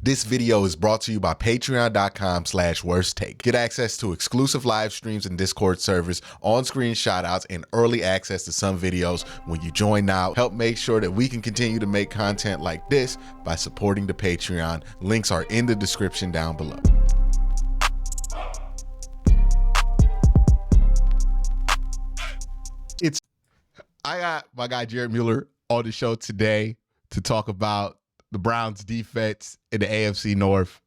This video is brought to you by patreon.com/worsttake. Get access to exclusive live streams and Discord servers, on-screen shoutouts, and early access to some videos when you join now. Help make sure that we can continue to make content like this by supporting the Patreon. Links are in the description down below. I got my guy Jared Mueller on the show today to talk about the Browns defense in the AFC North.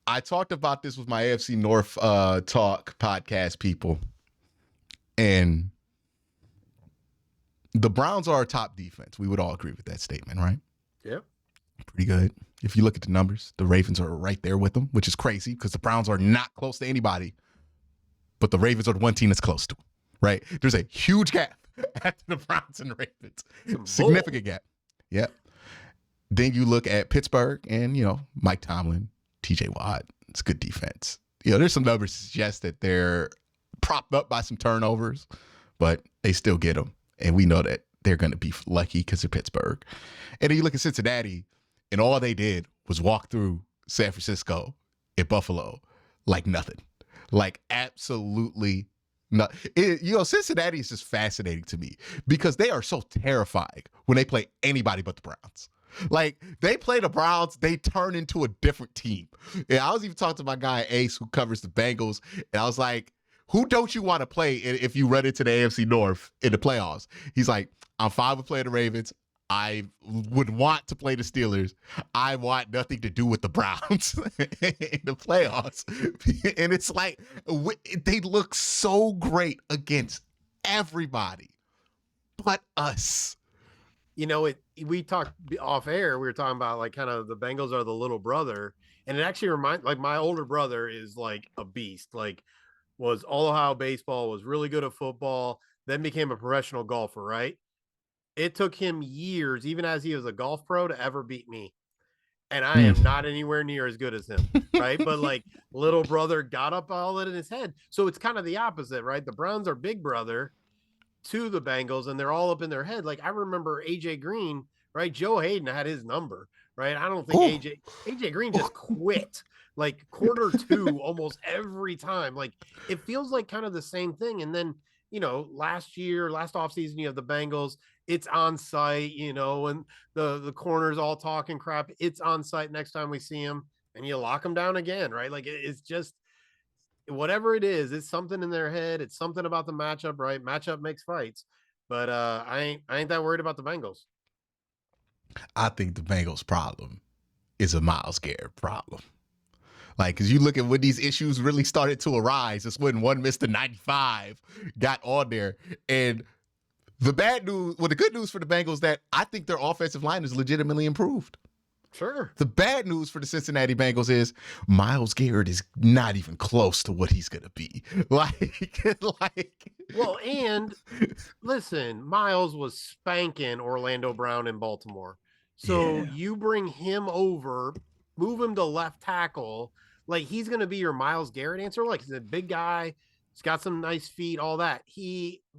I talked about this with my AFC North talk podcast people, and the Browns are our top defense. We would all agree with that statement, right? Yep. Pretty good. If you look at the numbers, the Ravens are right there with them, which is crazy because the Browns are not close to anybody, but the Ravens are the one team that's close to them, right? There's a huge gap after the Browns and the Ravens. Significant gap. Yep. Then you look at Pittsburgh and, Mike Tomlin, TJ Watt. It's good defense. There's some numbers that suggest that they're propped up by some turnovers, but they still get them. And we know that they're going to be lucky because they're Pittsburgh. And then you look at Cincinnati, and all they did was walk through San Francisco and Buffalo like nothing. Like absolutely nothing. Cincinnati is just fascinating to me because they are so terrifying when they play anybody but the Browns. Like, they play the Browns, they turn into a different team. And I was even talking to my guy, Ace, who covers the Bengals, and I was like, who don't you want to play if you run into the AFC North in the playoffs? He's like, I'm fine with playing the Ravens. I would want to play the Steelers. I want nothing to do with the Browns in the playoffs. And it's like, they look so great against everybody but us. We talked off air. We were talking about like kind of the Bengals are the little brother. And it actually reminds, like, my older brother is like a beast, like was all Ohio baseball, was really good at football, then became a professional golfer, right? It took him years, even as he was a golf pro, to ever beat me. And I am not anywhere near as good as him, right? But like little brother got up all that in his head. So it's kind of the opposite, right? The Browns are big brother to the Bengals, and they're all up in their head. Like I remember AJ Green, right? Joe Hayden had his number, right? I don't think AJ Green just quit like quarter two almost every time. Like it feels like kind of the same thing. And then, last offseason, you have the Bengals, it's on site, and the corners all talking crap. It's on site next time we see him, and you lock them down again, right? Like it's just, whatever it is, it's something in their head. It's something about the matchup, right? Matchup makes fights. But I ain't that worried about the Bengals. I think the Bengals' problem is a Myles Garrett problem. Like, because you look at when these issues really started to arise, it's when one Mr. 95 got on there. And the good news for the Bengals that I think their offensive line is legitimately improved. Sure. The bad news for the Cincinnati Bengals is Myles Garrett is not even close to what he's going to be. Well, and listen, Myles was spanking Orlando Brown in Baltimore. So you bring him over, move him to left tackle, like he's going to be your Myles Garrett answer. Like he's a big guy. He's got some nice feet, all that.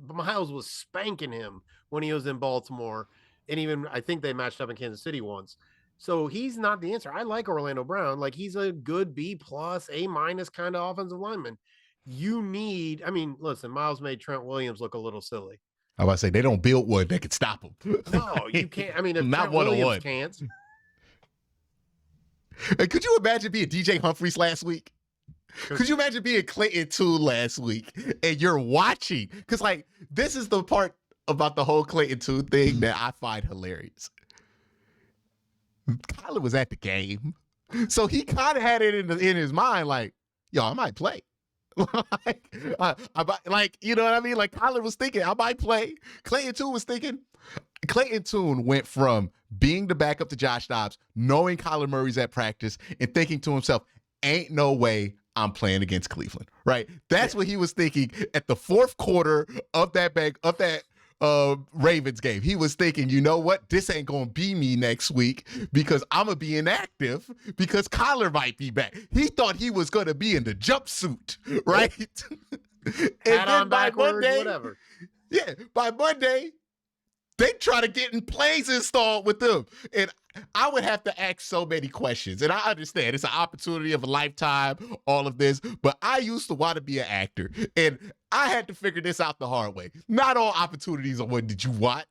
Myles was spanking him when he was in Baltimore. And even I think they matched up in Kansas City once. So he's not the answer. I like Orlando Brown. Like he's a good B+, A- kind of offensive lineman. Listen, Myles made Trent Williams look a little silly. I was about to say, they don't build one that can stop him. No, you can't. If not Trent one-on-one. Williams can't. Could you imagine being DJ Humphries last week? Could you imagine being Clayton Tune last week and you're watching? Because, like, this is the part about the whole Clayton Tune thing that I find hilarious. Kyler was at the game. So he kind of had it in his mind, like, I might play. You know what I mean? Like, Kyler was thinking, I might play. Clayton Tune was thinking. Clayton Tune went from being the backup to Josh Dobbs, knowing Kyler Murray's at practice, and thinking to himself, ain't no way I'm playing against Cleveland, right? That's what he was thinking at the fourth quarter of that Ravens game. He was thinking, you know what? This ain't going to be me next week because I'm going to be inactive because Kyler might be back. He thought he was going to be in the jumpsuit, right? And then by Monday, whatever. Yeah, by Monday, they try to get in plays installed with them. And I would have to ask so many questions. And I understand it's an opportunity of a lifetime, all of this, but I used to want to be an actor. And I had to figure this out the hard way. Not all opportunities are what did you want.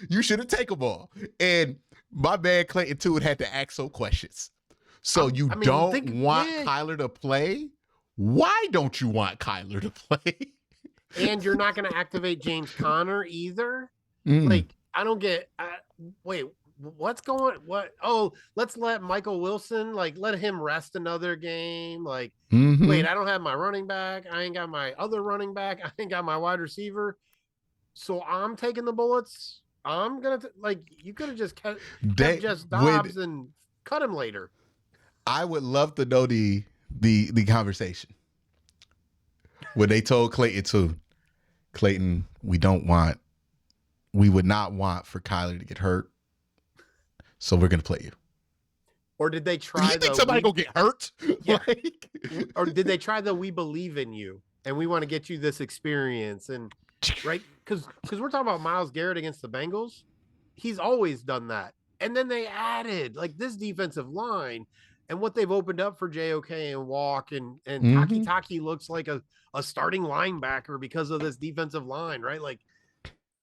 You should have taken them all. And my man Clayton Tune had to ask some questions. So don't want Kyler to play? Why don't you want Kyler to play? And you're not going to activate James Conner either? Like, I don't get wait, what's going what? Oh, let's let Michael Wilson, like, let him rest another game. Like, wait, I don't have my running back. I ain't got my other running back. I ain't got my wide receiver. So I'm taking the bullets. I'm going to, like, you could have just kept just Dobbs and cut him later. I would love to know the conversation when they told Clayton Tune, Clayton, we would not want for Kyler to get hurt, so we're gonna play you. Or did they try? You think somebody gonna get hurt? Yeah. Or did they try the "we believe in you" and we want to get you this experience and right? Because we're talking about Myles Garrett against the Bengals. He's always done that, and then they added like this defensive line. And what they've opened up for JOK and Walk and Taki looks like a starting linebacker because of this defensive line, right? Like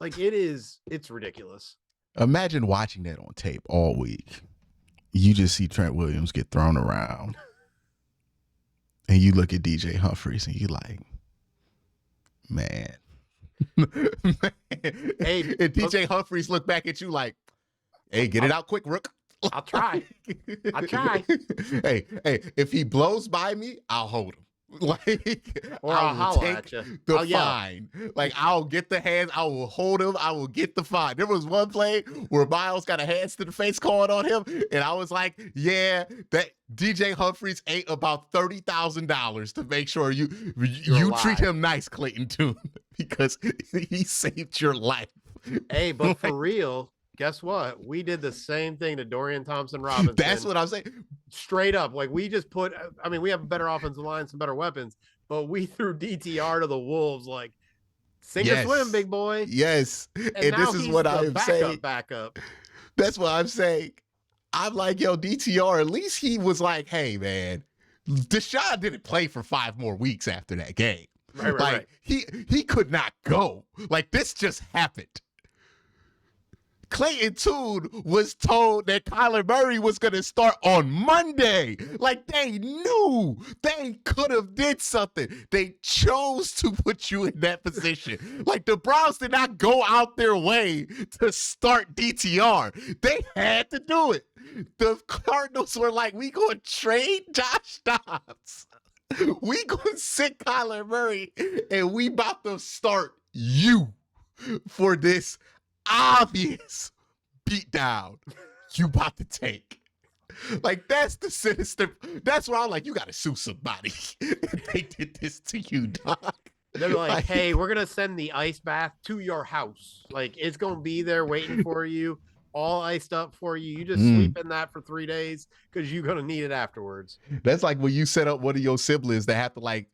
it's ridiculous. Imagine watching that on tape all week. You just see Trent Williams get thrown around. And you look at DJ Humphries and you like, man. Hey, and DJ Humphries look back at you like, hey, get it out quick, Rook. I'll try. Hey, if he blows by me, I'll hold him. Like, or I'll take the fine. Like, I'll get the hands. I will hold him. I will get the fine. There was one play where Myles got a hands to the face calling on him, and I was like, yeah, that DJ Humphries ate about $30,000 to make sure you treat him nice, Clayton Tune, because he saved your life. Hey, but for real. Guess what? We did the same thing to Dorian Thompson-Robinson. That's what I'm saying. Straight up. Like, we just we have a better offensive line, some better weapons, but we threw DTR to the Wolves like, sink or swim, big boy. Yes. And this is what I'm saying. Backup. That's what I'm saying. I'm like, yo, DTR, at least he was like, hey, man, Deshaun didn't play for 5 more weeks after that game. Right. He could not go. Like, this just happened. Clayton Tune was told that Kyler Murray was going to start on Monday. Like, they knew they could have did something. They chose to put you in that position. Like, the Browns did not go out their way to start DTR. They had to do it. The Cardinals were like, we going to trade Josh Dobbs. We going to sit Kyler Murray, and we about to start you for this obvious beatdown you about to take. Like, that's the sinister. That's why I'm like, you got to sue somebody. They did this to you, dog. They're like, hey, we're going to send the ice bath to your house. Like, it's going to be there waiting for you, all iced up for you. You just sleep in that for 3 days because you're going to need it afterwards. That's like when you set up one of your siblings that have to, like,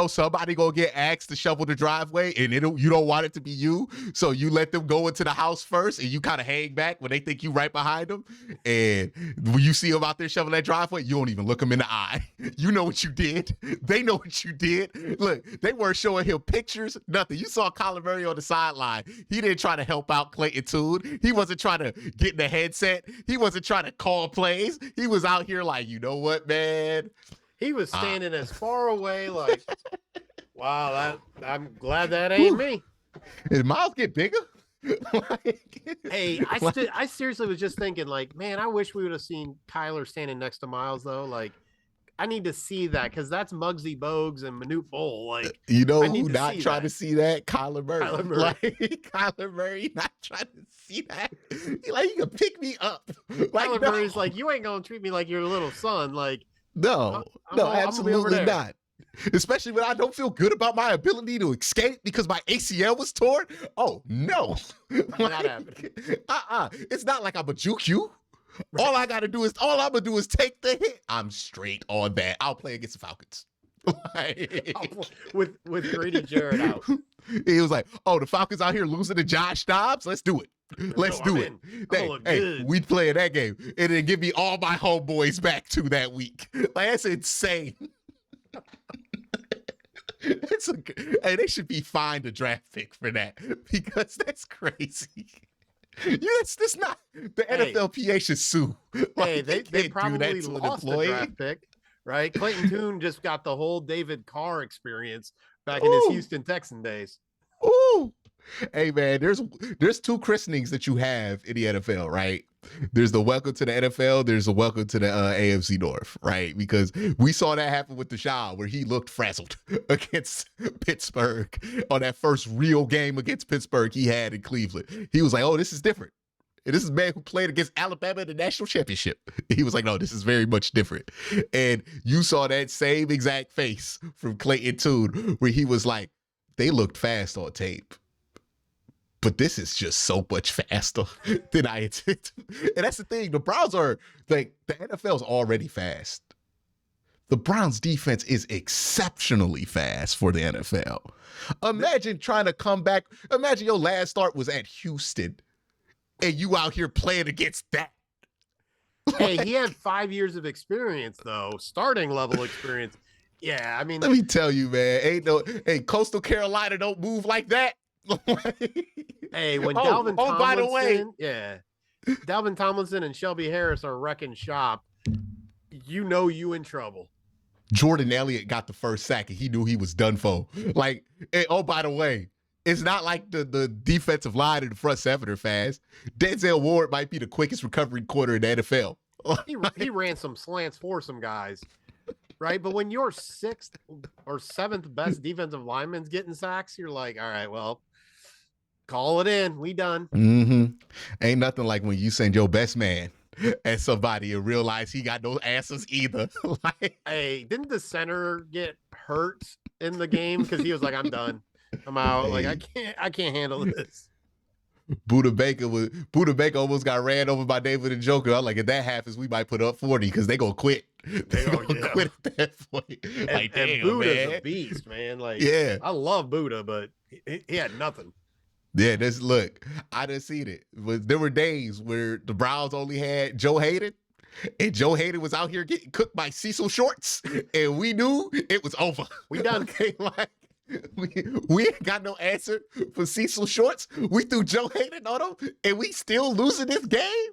somebody gonna get asked to shovel the driveway and you don't want it to be you, so you let them go into the house first and you kind of hang back when they think you right behind them, and when you see them out there shoveling that driveway, you don't even look them in the eye. You know what you did. They know what you did. Look, they weren't showing him pictures, nothing. You saw Kyler Murray on the sideline. He didn't try to help out Clayton Tune. He wasn't trying to get in the headset. He wasn't trying to call plays. He was out here like, you know what, man? He was standing as far away, like, wow, I'm glad that ain't me. Did Myles get bigger? Hey, I seriously was just thinking, like, man, I wish we would have seen Kyler standing next to Myles, though. Like, I need to see that because that's Muggsy Bogues and Manute Bol. Like, you know who not trying to see that? Kyler Murray. Like, Kyler Murray not trying to see that. He like, you can pick me up. Like, Kyler Murray's like, you ain't gonna treat me like your little son. Like, no, absolutely not. Especially when I don't feel good about my ability to escape because my ACL was torn. Oh no, not happening. It's not like I'm gonna juke you. Right. All I'm gonna do is take the hit. I'm straight on that. I'll play against the Falcons. with Grady Jarrett out. He was like, oh, the Falcons out here losing to Josh Dobbs. Let's do it. Let's do it. Good. We play that game. And then give me all my homeboys back to that week. Like, that's insane. Hey, they should be fined a draft pick for that because that's crazy. That's not the NFLPA should sue. Like, they probably lost the draft pick, right? Clayton Tune just got the whole David Carr experience back in his Houston Texan days. Ooh. Hey man, there's two christenings that you have in the NFL, right? There's the welcome to the NFL, there's the welcome to the AFC North, right? Because we saw that happen with Deshaun, where he looked frazzled against Pittsburgh on that first real game against Pittsburgh he had in Cleveland. He was like, oh, this is different. And this is a man who played against Alabama in the national championship. He was like, no, this is very much different. And you saw that same exact face from Clayton Tune, where he was like, they looked fast on tape, but this is just so much faster than I intended. And that's the thing. The Browns are like, the NFL's already fast. The Browns defense is exceptionally fast for the NFL. Imagine trying to come back. Imagine your last start was at Houston and you out here playing against that. Hey, he had 5 years of experience though, starting level experience. Yeah, I mean, let me tell you, man, Coastal Carolina don't move like that. Hey, when Dalvin Tomlinson, by the way, Dalvin Tomlinson and Shelby Harris are wrecking shop, you in trouble. Jordan Elliott got the first sack and he knew he was done for. Like, by the way, it's not like the defensive line and the front seven are fast. Denzel Ward might be the quickest recovering corner in the NFL. He ran some slants for some guys, right? But when your sixth or seventh best defensive lineman's getting sacks, you're like, all right, well, call it in. We done. Mm-hmm. Ain't nothing like when you send your best man at somebody and realize he got no answers either. Like, hey, didn't the center get hurt in the game because he was like, I'm done. I'm out. Hey. Like, I can't handle this. Buda Baker almost got ran over by David and Joker. I'm like, if that happens, we might put up 40 because they gonna quit. They gonna quit at that point. And Buda's a beast, man. Like, yeah, I love Buda, but he had nothing. Yeah, look, I done seen it. There were days where the Browns only had Joe Hayden, and Joe Hayden was out here getting cooked by Cecil Schwartz, and we knew it was over. We done. Okay, like, we ain't got no answer for Cecil Schwartz. We threw Joe Hayden on him, and we still losing this game?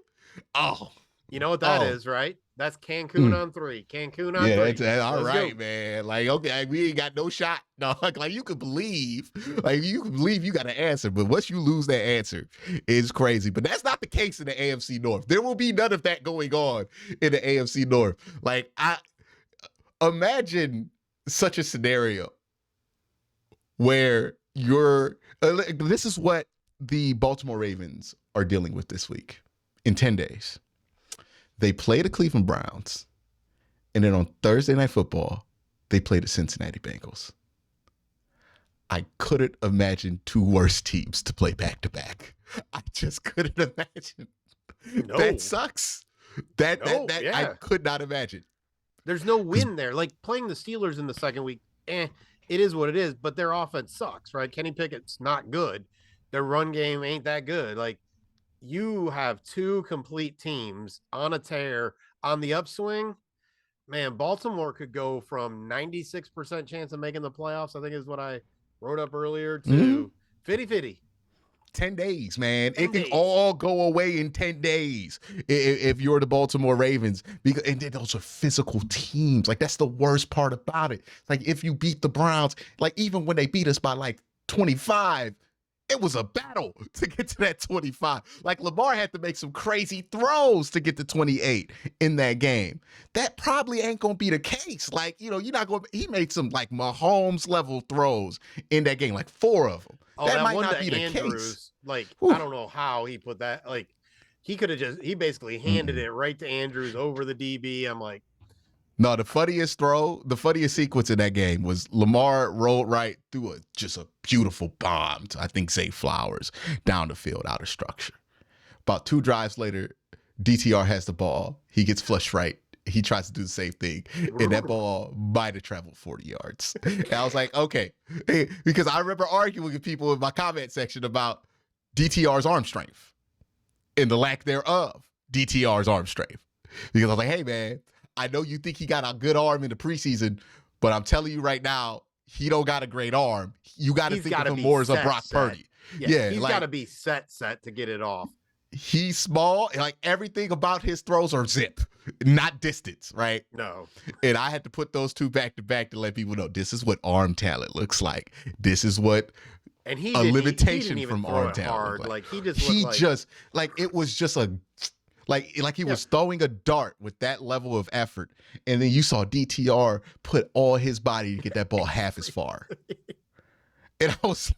Oh. You know what that is, right? That's Cancun on 3. Cancun on 3. Yeah, all right, man. Like, okay, we ain't got no shot. No, like you could believe you got an answer, but once you lose that answer, it's crazy. But that's not the case in the AFC North. There will be none of that going on in the AFC North. Like, I imagine such a scenario where this is what the Baltimore Ravens are dealing with this week. In 10 days, they play the Cleveland Browns, and then on Thursday Night Football, they play the Cincinnati Bengals. I couldn't imagine two worse teams to play back-to-back. I just couldn't imagine. No. That sucks. I could not imagine. There's no win there. Like, playing the Steelers in the second week, it is what it is, but their offense sucks, right? Kenny Pickett's not good. Their run game ain't that good. Like, you have two complete teams on a tear on the upswing. Man, Baltimore could go from 96% chance of making the playoffs, I think is what I wrote up earlier, to 50-50. 10 days, man. It can all go away in 10 days if you're the Baltimore Ravens. And those are physical teams. Like, that's the worst part about it. Like, if you beat the Browns, like, even when they beat us by like 25, it was a battle to get to that 25. Like, Lamar had to make some crazy throws to get to 28 in that game. That probably ain't going to be the case. Like, you're not going to, he made some like Mahomes level throws in that game, like 4 of them. Oh, that might not be the case. Like, I don't know how he put that. Like, he could have he basically handed it right to Andrews over the DB. I'm like, no, the funniest sequence in that game was Lamar rolled right through just a beautiful bomb to, I think, Zay Flowers down the field out of structure. About 2 drives later, DTR has the ball. He gets flushed right. He tries to do the same thing, and that ball might have traveled 40 yards. And I was like, okay, because I remember arguing with people in my comment section about DTR's arm strength. and the lack thereof, DTR's arm strength. Because I was like, hey, man, I know you think he got a good arm in the preseason, but I'm telling you right now, he don't got a great arm. You got to think of him more as a Brock Purdy. Yeah, he's got to be set to get it off. He's small, and like everything about his throws are zip, not distance, right? No. And I had to put those two back to back to let people know this is what arm talent looks like. This is what and a limitation he from arm talent. Like he just it was just a like he was throwing a dart with that level of effort, and then you saw DTR put all his body to get that ball half as far. And I was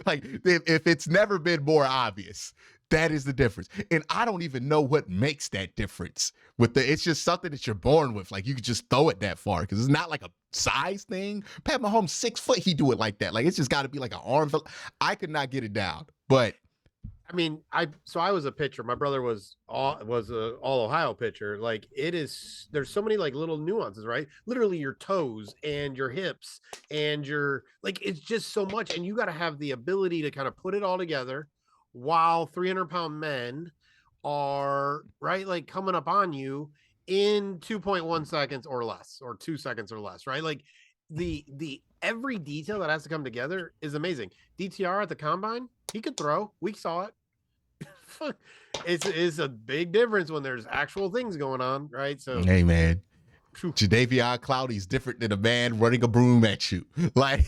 like, if it's never been more obvious, that is the difference. And I don't even know what makes that difference. It's just something that you're born with. Like you could just throw it that far because it's not like a size thing. Pat Mahomes 6 foot, he do it like that. Like it's just got to be like an arm. I could not get it down, but. I mean, I was a pitcher. My brother was a all Ohio pitcher. Like there's so many like little nuances, right? Literally your toes and your hips and it's just so much. And you got to have the ability to kind of put it all together while 300-pound men are like coming up on you in 2.1 seconds or less, or 2 seconds or less, right? Like the every detail that has to come together is amazing. DTR at the combine, he could throw. We saw it. It's a big difference when there's actual things going on, right? So hey man, Jadeveon Clowney's different than a man running a broom at you. Like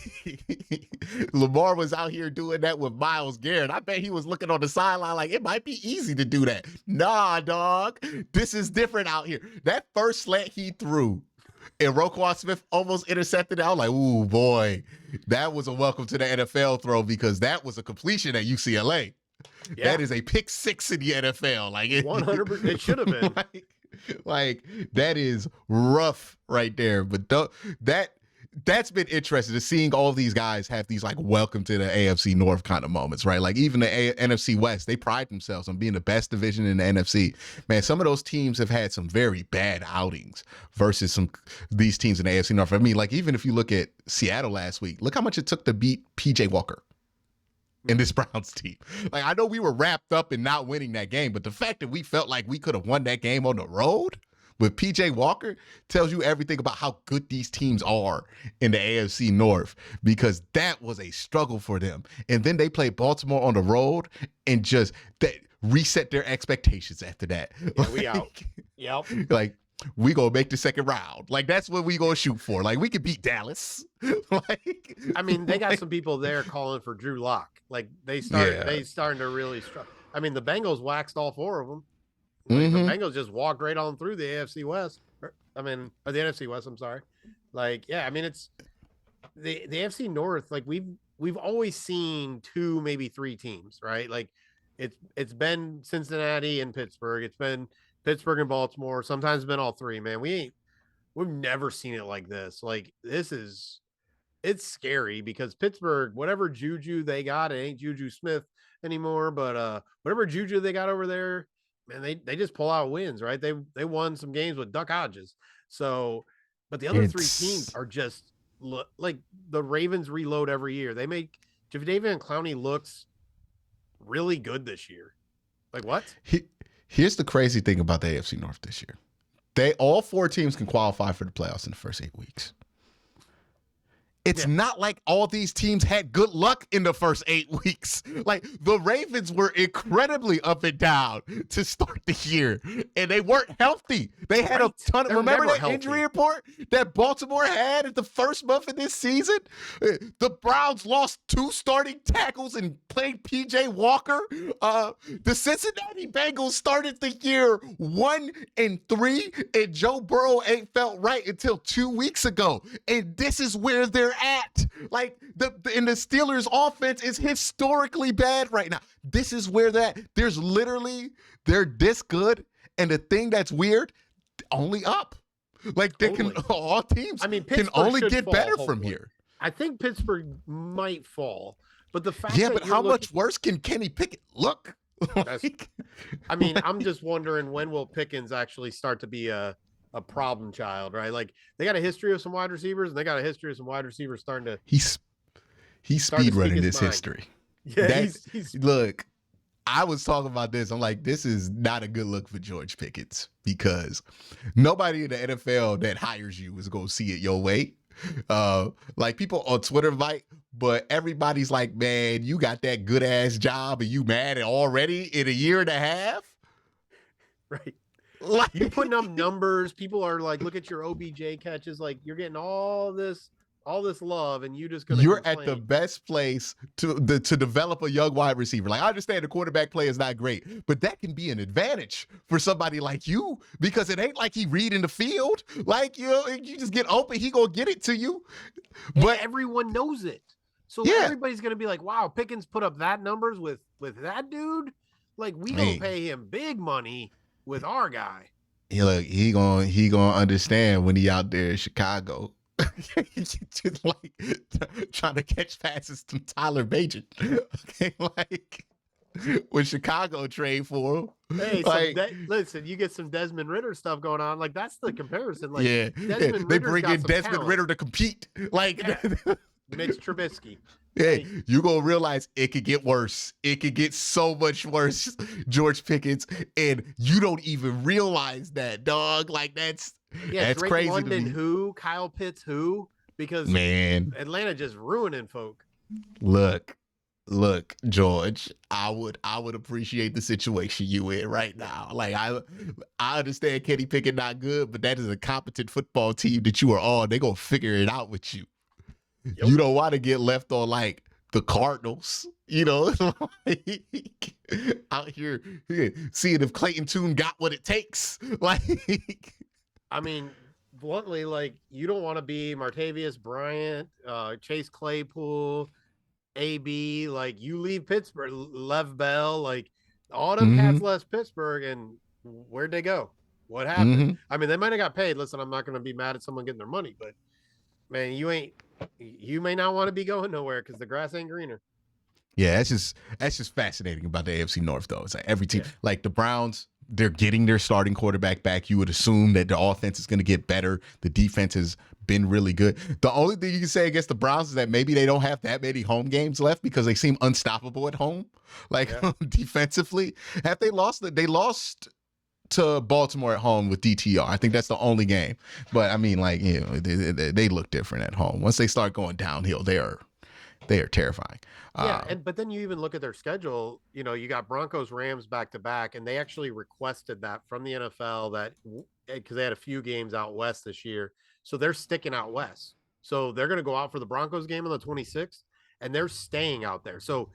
Lamar was out here doing that with Myles Garrett. I bet he was looking on the sideline like it might be easy to do that. Nah, dog, this is different out here. That first slant he threw and Roquan Smith almost intercepted it. I was like, ooh boy, that was a welcome to the NFL throw because that was a completion at UCLA. Yeah. That is a pick 6 in the NFL. Like 100%, it should have been. Like that is rough right there. But that's been interesting to seeing all these guys have these like welcome to the AFC North kind of moments, right? Like even the NFC West, they pride themselves on being the best division in the NFC. Man, some of those teams have had some very bad outings versus these teams in the AFC North. I mean, like even if you look at Seattle last week, look how much it took to beat PJ Walker in this Browns team. Like, I know we were wrapped up in not winning that game, but the fact that we felt like we could have won that game on the road with PJ Walker tells you everything about how good these teams are in the AFC North, because that was a struggle for them. And then they played Baltimore on the road and just reset their expectations after that. Yeah, we out. Yep. Like, we gonna make the second round. Like that's what we gonna shoot for. Like we could beat Dallas. Like I mean, they got some people there calling for Drew Lock. Like they starting to really struggle. I mean, the Bengals waxed all 4 of them. Like, the Bengals just walked right on through the AFC West. Or the NFC West. I'm sorry. Like, yeah, I mean, it's the AFC North. Like we've always seen 2, maybe 3 teams, right? Like it's been Cincinnati and Pittsburgh. It's been Pittsburgh and Baltimore. Sometimes it's been all 3, man. We've never seen it like this. Like it's scary because Pittsburgh, whatever juju they got, it ain't Juju Smith anymore, but whatever juju they got over there, man, they just pull out wins, right? They won some games with Duck Hodges. So, but the other 3 teams are just like the Ravens reload every year. They make Jadeveon Clowney looks really good this year. Like what? Here's the crazy thing about the AFC North this year. All 4 teams can qualify for the playoffs in the first 8 weeks. It's not like all these teams had good luck in the first 8 weeks. Like the Ravens were incredibly up and down to start the year, and they weren't healthy. They had a ton. Remember that injury report that Baltimore had at the first month of this season? The Browns lost 2 starting tackles and played PJ Walker. The Cincinnati Bengals started the year 1-3, and Joe Burrow ain't felt right until 2 weeks ago. And this is where they're at. Like the Steelers offense is historically bad right now. This is where they're this good, and the thing that's weird, only up. Like they can all teams can only get better from here. I think Pittsburgh might fall, but the fact but how much worse can Kenny Pickett look? I mean, I'm just wondering when will Pickens actually start to be a problem child, right? Like they got a history of some wide receivers, and they got a history of some wide receivers starting to. He's speed running this history. Yeah, look. I was talking about this. I'm like, this is not a good look for George Pickens because nobody in the NFL that hires you is going to see it your way. Like people on Twitter might, but everybody's like, man, you got that good ass job and you mad already in a year and a half? Right. Like, You putting up numbers. People are like, look at your OBJ catches. Like you're getting all this love, and you just gonna you're complain. at the best place to develop a young wide receiver. Like I understand the quarterback play is not great, but that can be an advantage for somebody like you because it ain't like he reading the field. Like you just get open, he gonna get it to you. But and everyone knows it, so yeah, everybody's gonna be like, "Wow, Pickens put up that numbers with that dude. Like we gonna pay him big money with our guy." He gonna understand when he out there in Chicago. Just like trying to catch passes to Tyler Bagent. Okay, like when Chicago trade for him. Hey, like, listen, you get some Desmond Ritter stuff going on. Like that's the comparison. Like they bring in Desmond Ritter to compete. Like Mitch Trubisky. Hey, you gonna realize it could get worse. It could get so much worse, George Pickens, and you don't even realize that, dog. Like that's Drake crazy. London, who Kyle Pitts, who because man, Atlanta just ruining folk. Look, George. I would appreciate the situation you in right now. Like I understand Kenny Pickett not good, but that is a competent football team that you are on. They gonna figure it out with you. Yep. You don't want to get left on like the Cardinals, like, out here seeing if Clayton Tune got what it takes. Like, I mean, bluntly, like you don't want to be Martavius Bryant, Chase Claypool, AB. Like you leave Pittsburgh, Lev Bell, like all them cats left Pittsburgh, and where'd they go? What happened? I mean, they might have got paid. Listen, I'm not going to be mad at someone getting their money, but man, you may not want to be going nowhere because the grass ain't greener. Yeah, that's just fascinating about the AFC North, though. It's like every team, like the Browns, they're getting their starting quarterback back. You would assume that the offense is going to get better. The defense has been really good. The only thing you can say against the Browns is that maybe they don't have that many home games left because they seem unstoppable at home. Like defensively, have they lost? They lost to Baltimore at home with DTR. I think that's the only game. But I mean, like, they look different at home. Once they start going downhill, they are terrifying. But then you even look at their schedule. You got Broncos, Rams back to back, and they actually requested that from the NFL that because they had a few games out west this year, so they're sticking out west. So they're going to go out for the Broncos game on the 26th, and they're staying out there. So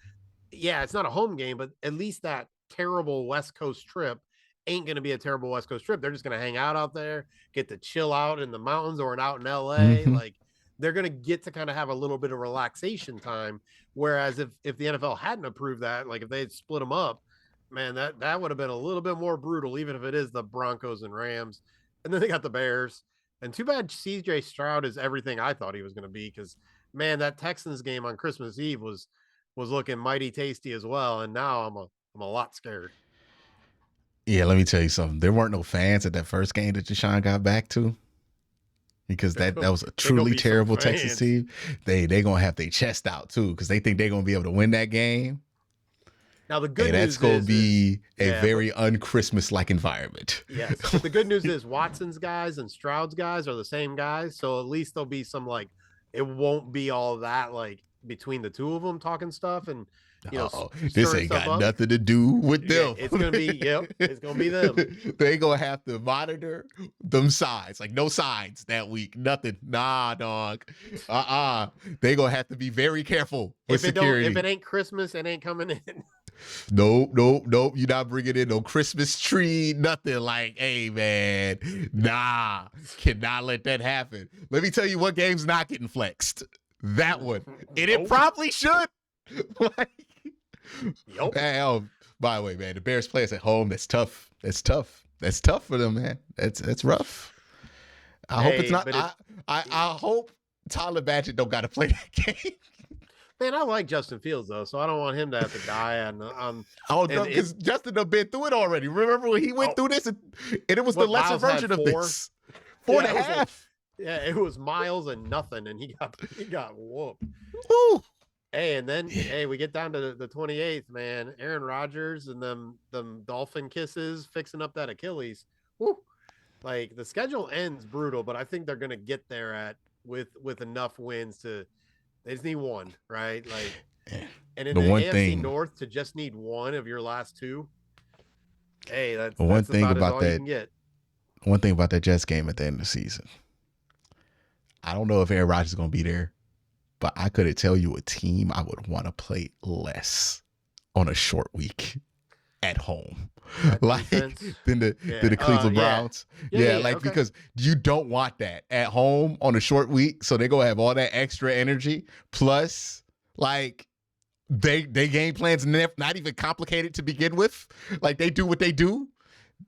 yeah, it's not a home game, but at least that terrible West Coast trip ain't going to be a terrible West Coast trip. They're just going to hang out there, get to chill out in the mountains or out in LA. Like they're going to get to kind of have a little bit of relaxation time. Whereas if the NFL hadn't approved that, like if they had split them up, man, that would have been a little bit more brutal, even if it is the Broncos and Rams. And then they got the Bears. And too bad CJ Stroud is everything I thought he was going to be, because man, that Texans game on Christmas Eve was looking mighty tasty as well. And now I'm a lot scared. Yeah, let me tell you something. There weren't no fans at that first game that Deshaun got back to, because that was a truly terrible Texas team. They gonna have their chest out too, because they think they're gonna be able to win that game. Now the good news that's gonna be a very un-Christmas like environment. Yes, but the good news is Watson's guys and Stroud's guys are the same guys, so at least there'll be some like it won't be all that like between the two of them talking stuff and. This ain't got nothing to do with them. It's gonna be it's gonna be them. They gonna have to monitor them sides, like no signs that week, nothing. Nah, dog. They gonna have to be very careful with security. If it ain't Christmas, it ain't coming in. Nope. You're not bringing in no Christmas tree, nothing. Like, hey man, nah, cannot let that happen. Let me tell you what game's not getting flexed. That one, and it probably should. Like, by the way, man, the Bears play us at home. That's tough. That's tough for them, man. That's rough. I hope it's not. I hope Tyler Badgett don't got to play that game. Man, I like Justin Fields though, so I don't want him to have to die. Because Justin done been through it already. Remember when he went through this, and it was the lesser version of this. 4.5. It was Myles and nothing, and he got whooped. Woo. Hey, and then Yeah. hey, we get down to the 28th, man. Aaron Rodgers and them dolphin kisses fixing up that Achilles. Woo. Like the schedule ends brutal, but I think they're gonna get there at with enough wins to they just need one, right? Like and in The the one AFC thing, North to just need one of your last two, hey, the one that's thing about as about all you that, can get. one thing about that Jets game at the end of the season, I don't know if Aaron Rodgers is going to be there, but I couldn't tell you a team I would want to play less on a short week at home, That like defense. than the Yeah. than the Cleveland Yeah. Browns. Yeah. Like Okay. because you don't want that at home on a short week, so they're gonna have all that extra energy. Plus, like they game plans not even complicated to begin with. Like they do what they do.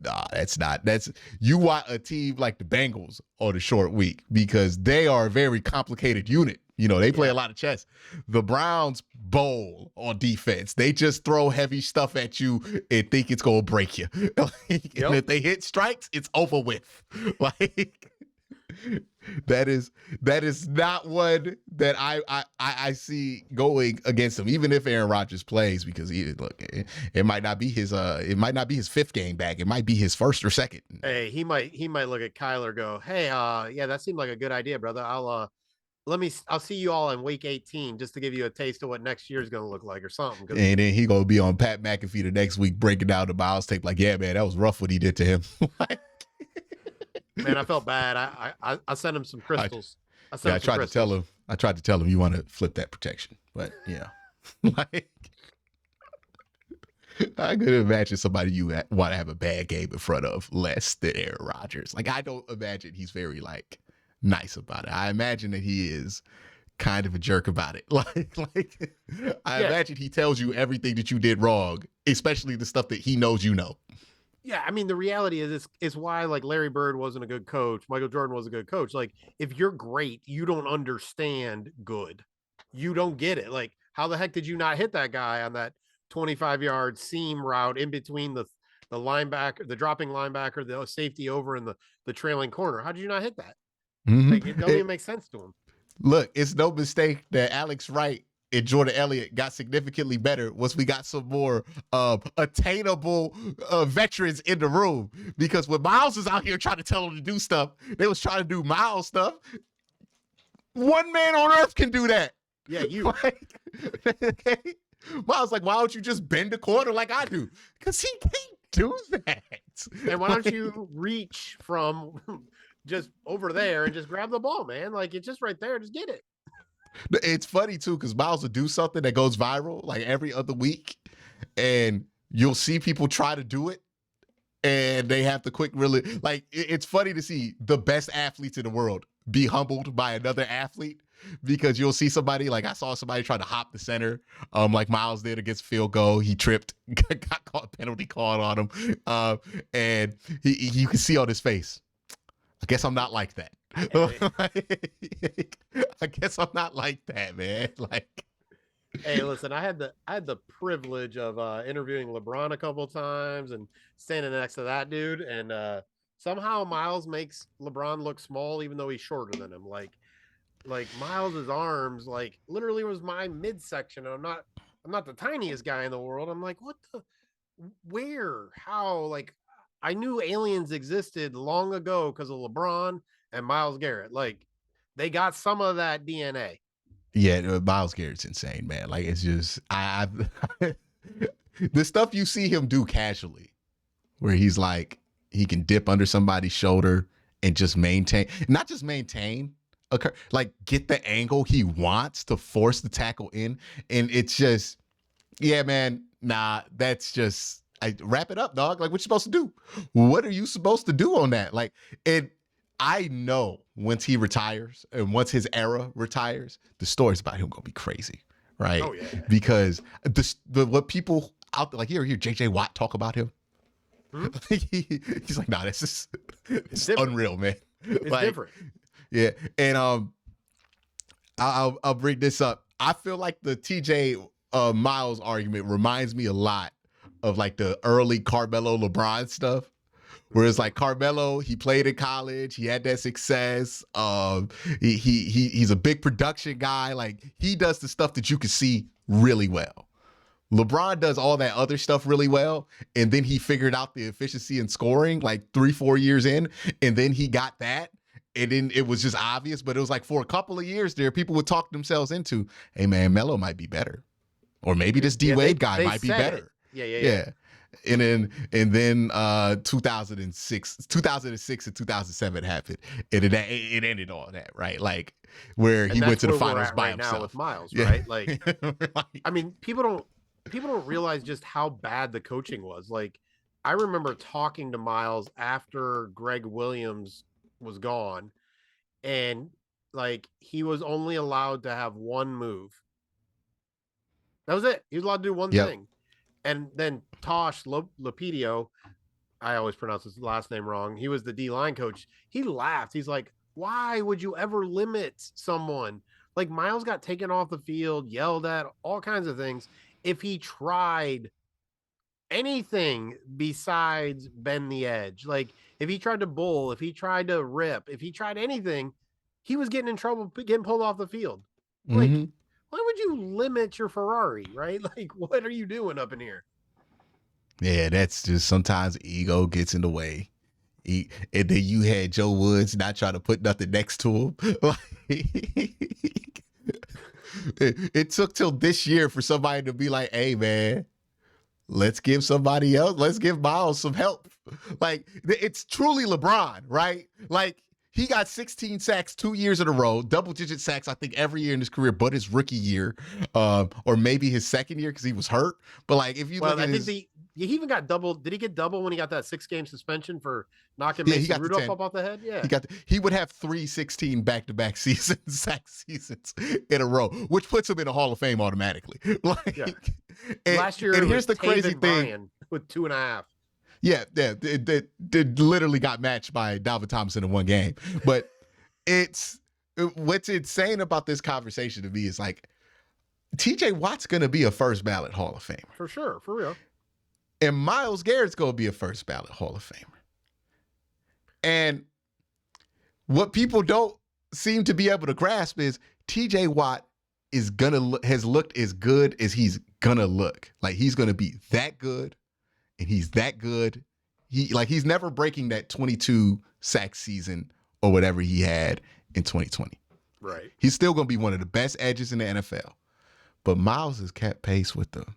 Nah, that's you want a team like the Bengals on a short week because they are a very complicated unit. You know, they play a Yeah. lot of chess. The Browns bowl on defense. They just throw heavy stuff at you and think it's gonna break you. And if they hit strikes, it's over with. Like that is not one that I see going against him, even if Aaron Rodgers plays, because it might not be his fifth game back. It might be his first or second. Hey, he might look at Kyler go, hey, yeah, that seemed like a good idea, brother. I'll see you all in week 18 just to give you a taste of what next year's gonna look like or something. And then he gonna be on Pat McAfee the next week breaking down the Myles tape, like, yeah, man, that was rough what he did to him. Man, I felt bad. I sent him some crystals. I tried to tell him you want to flip that protection, but yeah, like I could imagine somebody you want to have a bad game in front of less than Aaron Rodgers. Like I don't imagine he's very like nice about it. I imagine that he is kind of a jerk about it. I imagine he tells you everything that you did wrong, especially the stuff that he knows you know. Yeah, I mean the reality is it's why like Larry Bird wasn't a good coach, Michael Jordan was a good coach. Like if you're great, you don't understand good. You don't get it. Like how the heck did you not hit that guy on that 25-yard seam route in between the linebacker, the dropping linebacker, the safety over in the trailing corner? How did you not hit that? Like it don't even make sense to him. Look, it's no mistake that Alex Wright and Jordan Elliott got significantly better once we got some more attainable veterans in the room. Because when Myles was out here trying to tell them to do stuff, they was trying to do Myles stuff. One man on earth can do that. Yeah, you. Like, Myles like, why don't you just bend the corner like I do? Because he can't do that. And why don't you reach from just over there and just grab the ball, man? Like it's just right there. Just get it. It's funny too because Myles will do something that goes viral like every other week, and you'll see people try to do it, and they have to quick really like. It's funny to see the best athletes in the world be humbled by another athlete because you'll see somebody like I saw somebody try to hop the center, like Myles did against field goal. He tripped, got caught penalty called on him, and you can see on his face. I guess I'm not like that. I guess I'm not like that, man. Like, hey, listen, I had the privilege of interviewing LeBron a couple of times and standing next to that dude, and somehow Myles makes LeBron look small, even though he's shorter than him. Like Miles's arms, like literally was my midsection. And I'm not the tiniest guy in the world. I'm like, what the, where, how? Like, I knew aliens existed long ago because of LeBron and Myles Garrett. Like, they got some of that DNA. yeah, Myles Garrett's insane, man. Like, it's just the stuff you see him do casually, where he's like he can dip under somebody's shoulder and just maintain, not just maintain, like get the angle he wants to force the tackle in, and it's just, yeah, man. Nah, that's just. Wrap it up, dog. Like, what you supposed to do? What are you supposed to do on that? Like, I know once he retires and once his era retires, the stories about him gonna be crazy, right? Oh, yeah. Because what people out there, like, you hear JJ Watt talk about him. Hmm? He's like, nah, this is unreal, man. It's like, different. Yeah, and I'll bring this up. I feel like the TJ Myles argument reminds me a lot of like the early Carmelo LeBron stuff, Whereas like Carmelo, he played in college, he had that success. He's a big production guy. Like he does the stuff that you can see really well. LeBron does all that other stuff really well, and then he figured out the efficiency in scoring like 3-4 years in, and then he got that, and then it was just obvious. But it was like for a couple of years there, people would talk themselves into, "Hey man, Melo might be better, or maybe this D Wade guy might be better." Yeah. And then 2006 and 2007 happened, and it ended all that, right? Like where he went to the finals by himself. Now with Myles, right? Like, I mean, people don't realize just how bad the coaching was. Like, I remember talking to Myles after Greg Williams was gone, and like he was only allowed to have one move. That was it. He was allowed to do one thing. And then Tosh Lapidio, I always pronounce his last name wrong. He was the D-line coach. He laughed. He's like, why would you ever limit someone? Like Myles got taken off the field, yelled at, all kinds of things. If he tried anything besides bend the edge, like if he tried to bull, if he tried to rip, if he tried anything, he was getting in trouble, getting pulled off the field. Like, why would you limit your Ferrari, right? Like, what are you doing up in here? Yeah, that's just sometimes ego gets in the way. And then you had Joe Woods not trying to put nothing next to him. It took till this year for somebody to be like, hey, man, let's give somebody else. Let's give Myles some help. Like, it's truly LeBron, right? Like, he got 16 sacks 2 years in a row, double-digit sacks, I think, every year in his career, but his rookie year, or maybe his second year because he was hurt. But, like, if you look at his... he even got double. Did he get double when he got that 6-game suspension for knocking Mason Rudolph up off the head? Yeah. He would have 3 16 back-to-back sack seasons in a row, which puts him in the Hall of Fame automatically. Like, last year, and here's the crazy thing. With 2.5. Yeah, they literally got matched by Dalvin Thompson in one game. But what's insane about this conversation to me is like TJ Watt's going to be a first ballot Hall of Famer. For sure, for real. And Myles Garrett's going to be a first ballot Hall of Famer. And what people don't seem to be able to grasp is TJ Watt has looked as good as he's going to look. Like he's going to be that good. And he's that good. He's never breaking that 22 sack season or whatever he had in 2020. Right. He's still going to be one of the best edges in the NFL. But Myles has kept pace with them,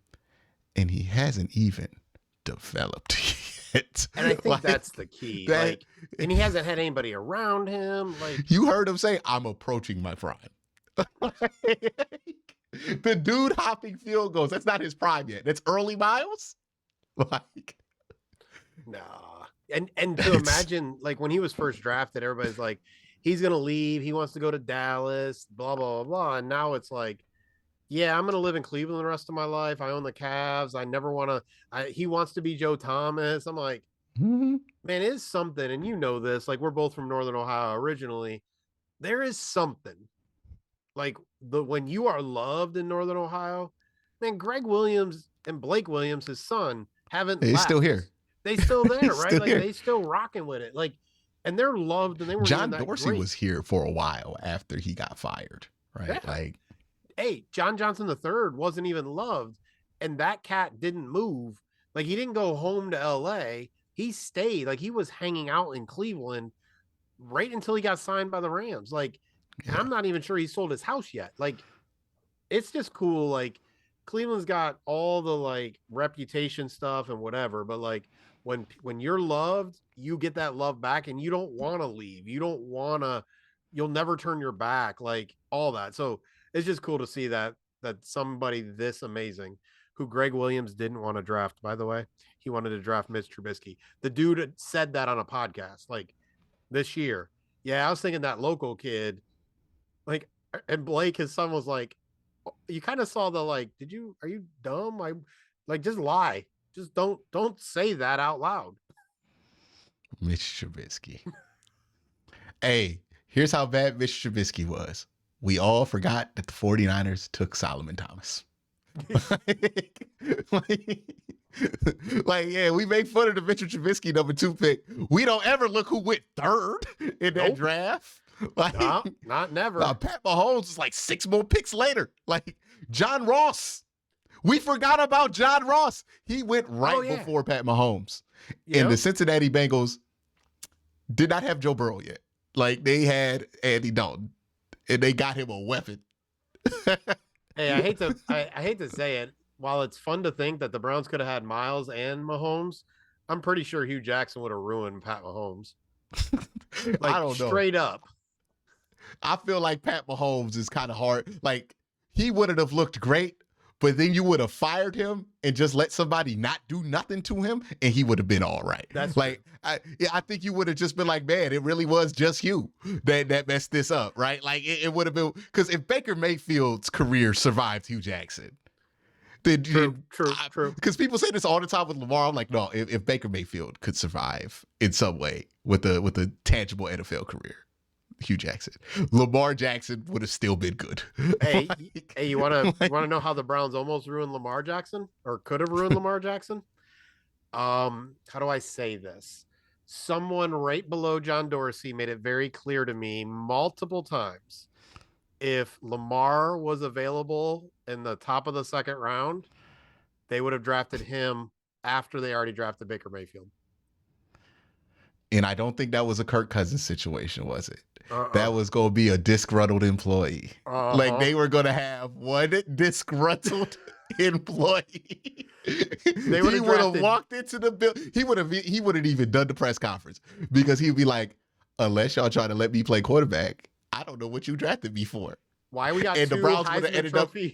and he hasn't even developed yet. And I think that's the key. And he hasn't had anybody around him. Like you heard him say, "I'm approaching my prime." The dude hopping field goals. That's not his prime yet. That's early Myles. Like, nah. And to imagine, like, when he was first drafted, everybody's like, he's going to leave. He wants to go to Dallas, blah, blah, blah, blah. And now it's like, yeah, I'm going to live in Cleveland the rest of my life. I own the Cavs. I never want to, he wants to be Joe Thomas. I'm like, man, it is something. And you know this, like, we're both from Northern Ohio originally. There is something like when you are loved in Northern Ohio, man, Greg Williams and Blake Williams, his son, haven't he's still here. They still there, right? Still like here. they still rocking with it. Like, and they're loved, and they were John Dorsey was here for a while after he got fired, right? Yeah. Like, hey, John Johnson III wasn't even loved, and that cat didn't move. Like, he didn't go home to LA. He stayed. Like, he was hanging out in Cleveland right until he got signed by the Rams. Like, and I'm not even sure he sold his house yet. Like, it's just cool. Like, Cleveland's got all the like reputation stuff and whatever, but like when you're loved, you get that love back, and you don't want to leave. You'll never turn your back, like all that. So it's just cool to see that somebody this amazing, who Greg Williams didn't want to draft, by the way, he wanted to draft Mitch Trubisky. The dude said that on a podcast like this year. Yeah, I was thinking that local kid, like, and Blake, his son, was like, you kind of saw the like, are you dumb? I like, just lie. Just don't say that out loud. Mitch Trubisky. Hey, here's how bad Mitch Trubisky was. We all forgot that the 49ers took Solomon Thomas. like, like, yeah, we make fun of the Mitchell Trubisky #2 pick. We don't ever look who went third in that draft. Like, no, not never. Pat Mahomes is like 6 more picks later. Like John Ross. We forgot about John Ross. He went before Pat Mahomes. Yep. And the Cincinnati Bengals did not have Joe Burrow yet. Like, they had Andy Dalton, and they got him a weapon. Hey, I hate to say it. While it's fun to think that the Browns could have had Myles and Mahomes, I'm pretty sure Hugh Jackson would have ruined Pat Mahomes. Like, I don't know. Straight up. I feel like Pat Mahomes is kind of hard. Like, he wouldn't have looked great, but then you would have fired him and just let somebody not do nothing to him, and he would have been all right. That's like, I think you would have just been like, man, it really was just you that messed this up, right? Like, it would have been, because if Baker Mayfield's career survived Hugh Jackson, then true. Because people say this all the time with Lamar. I'm like, no, if Baker Mayfield could survive in some way with a tangible NFL career, Hugh Jackson, Lamar Jackson would have still been good. Hey, you want to know how the Browns almost ruined Lamar Jackson, or could have ruined Lamar Jackson? How do I say this? Someone right below John Dorsey made it very clear to me multiple times, if Lamar was available in the top of the second round, they would have drafted him after they already drafted Baker Mayfield. And I don't think that was a Kirk Cousins situation, was it? That was going to be a disgruntled employee. Like, they were going to have one disgruntled employee. He would have walked into the building. He wouldn't even done the press conference, because he'd be like, unless y'all trying to let me play quarterback, I don't know what you drafted me for. Why we got and the Browns would have ended up. The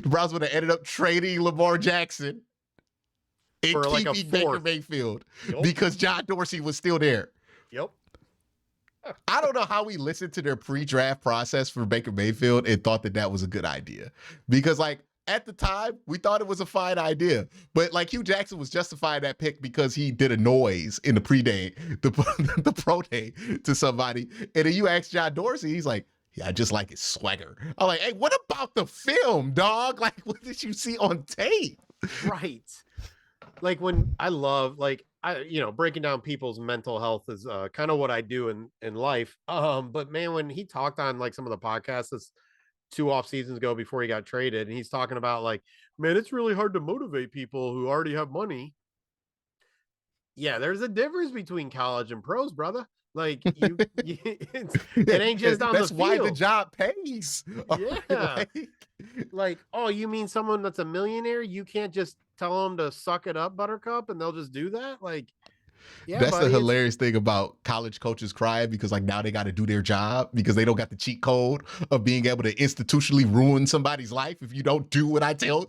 Browns would have ended up trading Lamar Jackson and for keeping like Baker Mayfield because John Dorsey was still there. Yep. I don't know how we listened to their pre-draft process for Baker Mayfield and thought that was a good idea, because like at the time we thought it was a fine idea, but like Hugh Jackson was justifying that pick because he did a noise in the pre-day, the pro day to somebody, and then you ask John Dorsey, he's like, yeah, I just like his swagger. I'm like, hey, what about the film, dog? Like, what did you see on tape? Right. Like, when I love, like, breaking down people's mental health is kind of what I do in life. But man, when he talked on like some of the podcasts this 2 off seasons ago before he got traded, and he's talking about like, man, it's really hard to motivate people who already have money. Yeah, there's a difference between college and pros, brother. Like, it ain't just on the field. That's why the job pays. Yeah. Like, oh, you mean someone that's a millionaire, you can't just tell them to suck it up, Buttercup, and they'll just do that? Like, yeah, that's the hilarious thing about college coaches crying, because like now they got to do their job because they don't got the cheat code of being able to institutionally ruin somebody's life if you don't do what I tell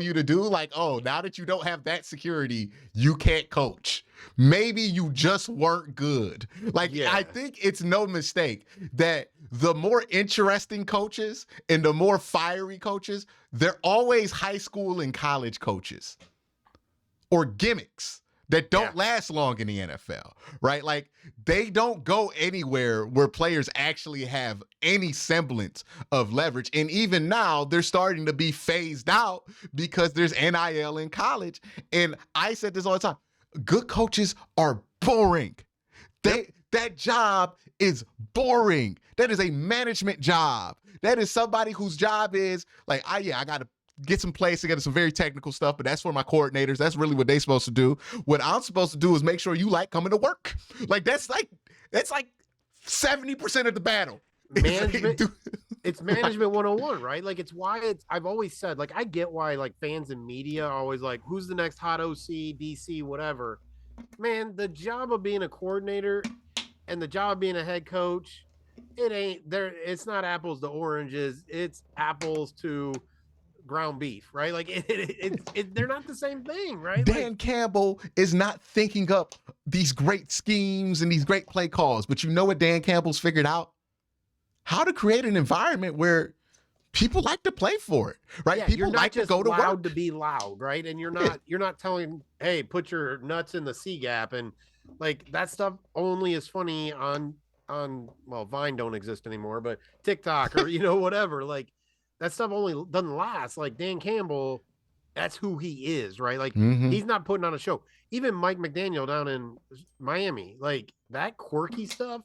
you to do. Like, oh, now that you don't have that security, you can't coach. Maybe you just weren't good. Like, yeah. I think it's no mistake that the more interesting coaches and the more fiery coaches, they're always high school and college coaches or gimmicks that don't last long in the NFL, right? Like, they don't go anywhere where players actually have any semblance of leverage. And even now, they're starting to be phased out because there's NIL in college. And I said this all the time. Good coaches are boring. That job is boring. That is a management job. That is somebody whose job is like, I got to get some plays together, some very technical stuff, but that's for my coordinators. That's really what they're supposed to do. What I'm supposed to do is make sure you like coming to work. Like, that's like 70% of the battle. Management. It's management 101, right? Like, it's why I've always said, like, I get why like fans and media are always like, who's the next hot OC, DC, whatever. Man, the job of being a coordinator and the job of being a head coach, it ain't there. It's not apples to oranges. It's apples to ground beef, right? Like, they're not the same thing, right? Dan Campbell is not thinking up these great schemes and these great play calls, but you know what Dan Campbell's figured out? How to create an environment where people like to play for it, right? Yeah, people like to go to work. To be loud, right? And you're not telling, hey, put your nuts in the C gap, and like that stuff only is funny on well, Vine don't exist anymore, but TikTok or whatever. Like, that stuff only doesn't last. Like Dan Campbell, that's who he is, right? Like he's not putting on a show. Even Mike McDaniel down in Miami, like that quirky stuff,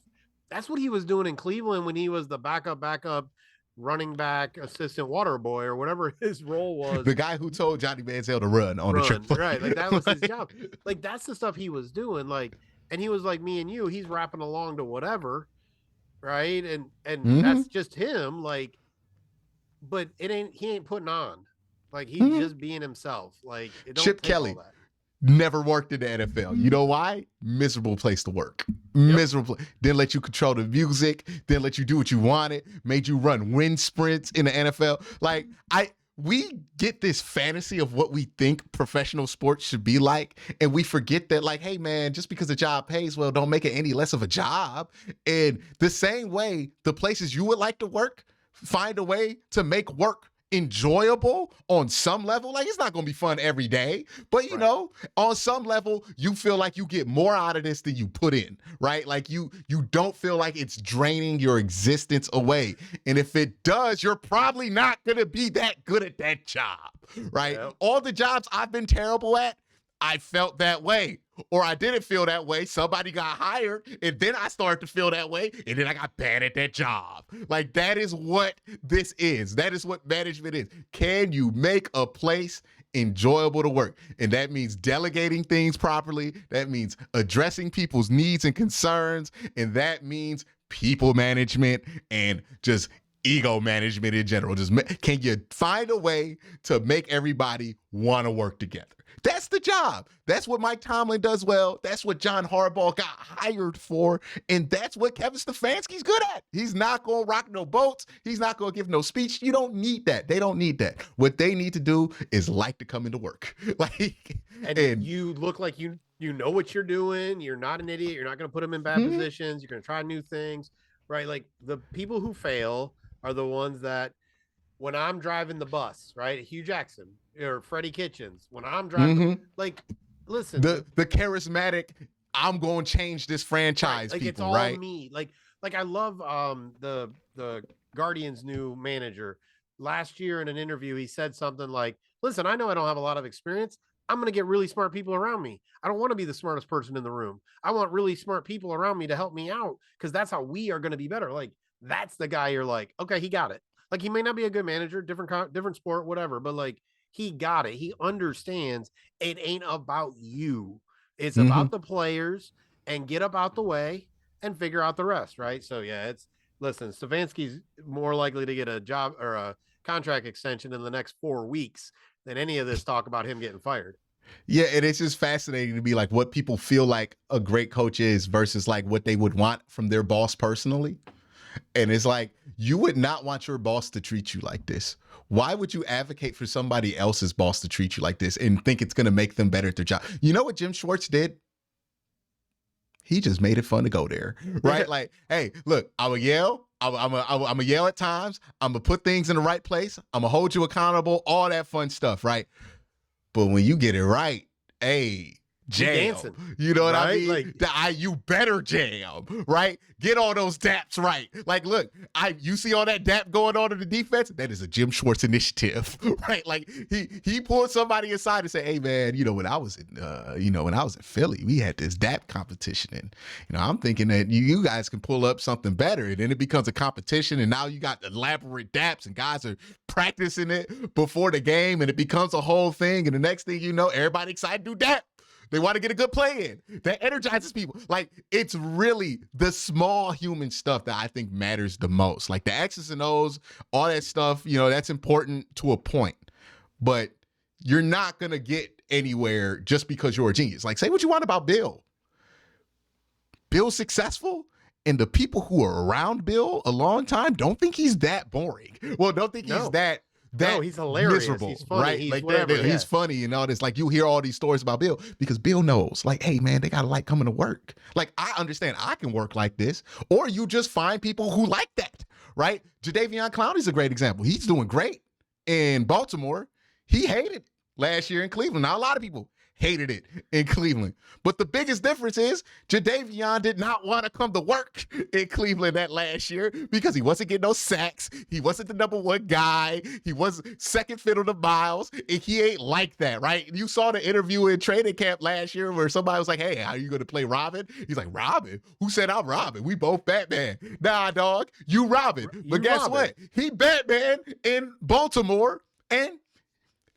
that's what he was doing in Cleveland when he was the backup running back assistant water boy or whatever his role was. The guy who told Johnny Manziel to run on the trip. Right. Like that was his job. Like that's the stuff he was doing. Like, and he was like me and you, he's rapping along to whatever. Right. And that's just him. Like, but he ain't putting on. Like he's just being himself. Like Chip Kelly never worked in the NFL. You know why? Miserable place to work. Miserable. Didn't let you control the music. Didn't let you do what you wanted. Made you run wind sprints in the NFL. Like we get this fantasy of what we think professional sports should be like, and we forget that, like, hey man, just because the job pays well, don't make it any less of a job. And the same way, the places you would like to work, find a way to make work enjoyable on some level. Like it's not going to be fun every day, but you know, on some level you feel like you get more out of this than you put in, right? Like you don't feel like it's draining your existence away. And if it does, you're probably not going to be that good at that job, right? Yep. All the jobs I've been terrible at, I felt that way. Or I didn't feel that way. Somebody got hired, and then I started to feel that way, and then I got bad at that job. Like, that is what this is. That is what management is. Can you make a place enjoyable to work? And that means delegating things properly. That means addressing people's needs and concerns. And that means people management and just ego management in general. Can you find a way to make everybody want to work together? That's the job. That's what Mike Tomlin does well. That's what John Harbaugh got hired for. And that's what Kevin Stefanski's good at. He's not going to rock no boats. He's not going to give no speech. You don't need that. They don't need that. What they need to do is like to come into work. And you look like you know what you're doing. You're not an idiot. You're not going to put them in bad positions. You're going to try new things, right? Like the people who fail are the ones that when I'm driving the bus, right? Hugh Jackson or Freddie Kitchens, when I'm driving, like, listen, the charismatic, I'm going to change this franchise. Like people, it's all right? me. Like I love the Guardians' new manager. Last year in an interview, he said something like, "Listen, I know I don't have a lot of experience. I'm going to get really smart people around me. I don't want to be the smartest person in the room. I want really smart people around me to help me out because that's how we are going to be better." Like that's the guy you're like, okay, he got it. Like he may not be a good manager, different sport, whatever, but like he got it. He understands it ain't about you. It's about the players, and get up out the way and figure out the rest, right? So yeah, listen, Stefanski's more likely to get a job or a contract extension in the next 4 weeks than any of this talk about him getting fired. Yeah, and it's just fascinating to me, like what people feel like a great coach is versus like what they would want from their boss personally. And it's like, you would not want your boss to treat you like this. Why would you advocate for somebody else's boss to treat you like this and think it's going to make them better at their job? You know what Jim Schwartz did? He just made it fun to go there, right? Like, hey, look, I'm going to yell. I'm going to yell at times. I'm going to put things in the right place. I'm going to hold you accountable, all that fun stuff, right? But when you get it right, hey, jam. You know what I mean? Like, you better jam, right? Get all those daps right. Like, look, you see all that dap going on in the defense? That is a Jim Schwartz initiative, right? Like he pulled somebody aside and said, "Hey man, when I was in Philly, we had this dap competition, and I'm thinking that you guys can pull up something better." And then it becomes a competition, and now you got elaborate daps, and guys are practicing it before the game, and it becomes a whole thing. And the next thing you know, everybody excited to do dap. They want to get a good play in. That energizes people. Like, it's really the small human stuff that I think matters the most. Like the X's and O's, all that stuff, that's important to a point. But you're not going to get anywhere just because you're a genius. Like, say what you want about Bill. Bill's successful, and the people who are around Bill a long time don't think he's that boring. Well, don't think he's that he's hilarious. Miserable, he's funny. right? He's like whatever, he's funny and all this. Like you hear all these stories about Bill because Bill knows, like, hey man, they gotta like coming to work. Like I understand I can work like this, or you just find people who like that, right? Jadeveon Clowney's a great example. He's doing great in Baltimore. He hated last year in Cleveland. Now a lot of people hated it in Cleveland. But the biggest difference is Jadeveon did not want to come to work in Cleveland that last year because he wasn't getting no sacks. He wasn't the number one guy. He was second fiddle to Myles, and he ain't like that, right? You saw the interview in training camp last year where somebody was like, hey, how are you going to play Robin? He's like, Robin? Who said I'm Robin? We both Batman. Nah, dog, you Robin. But guess what? He Batman in Baltimore, and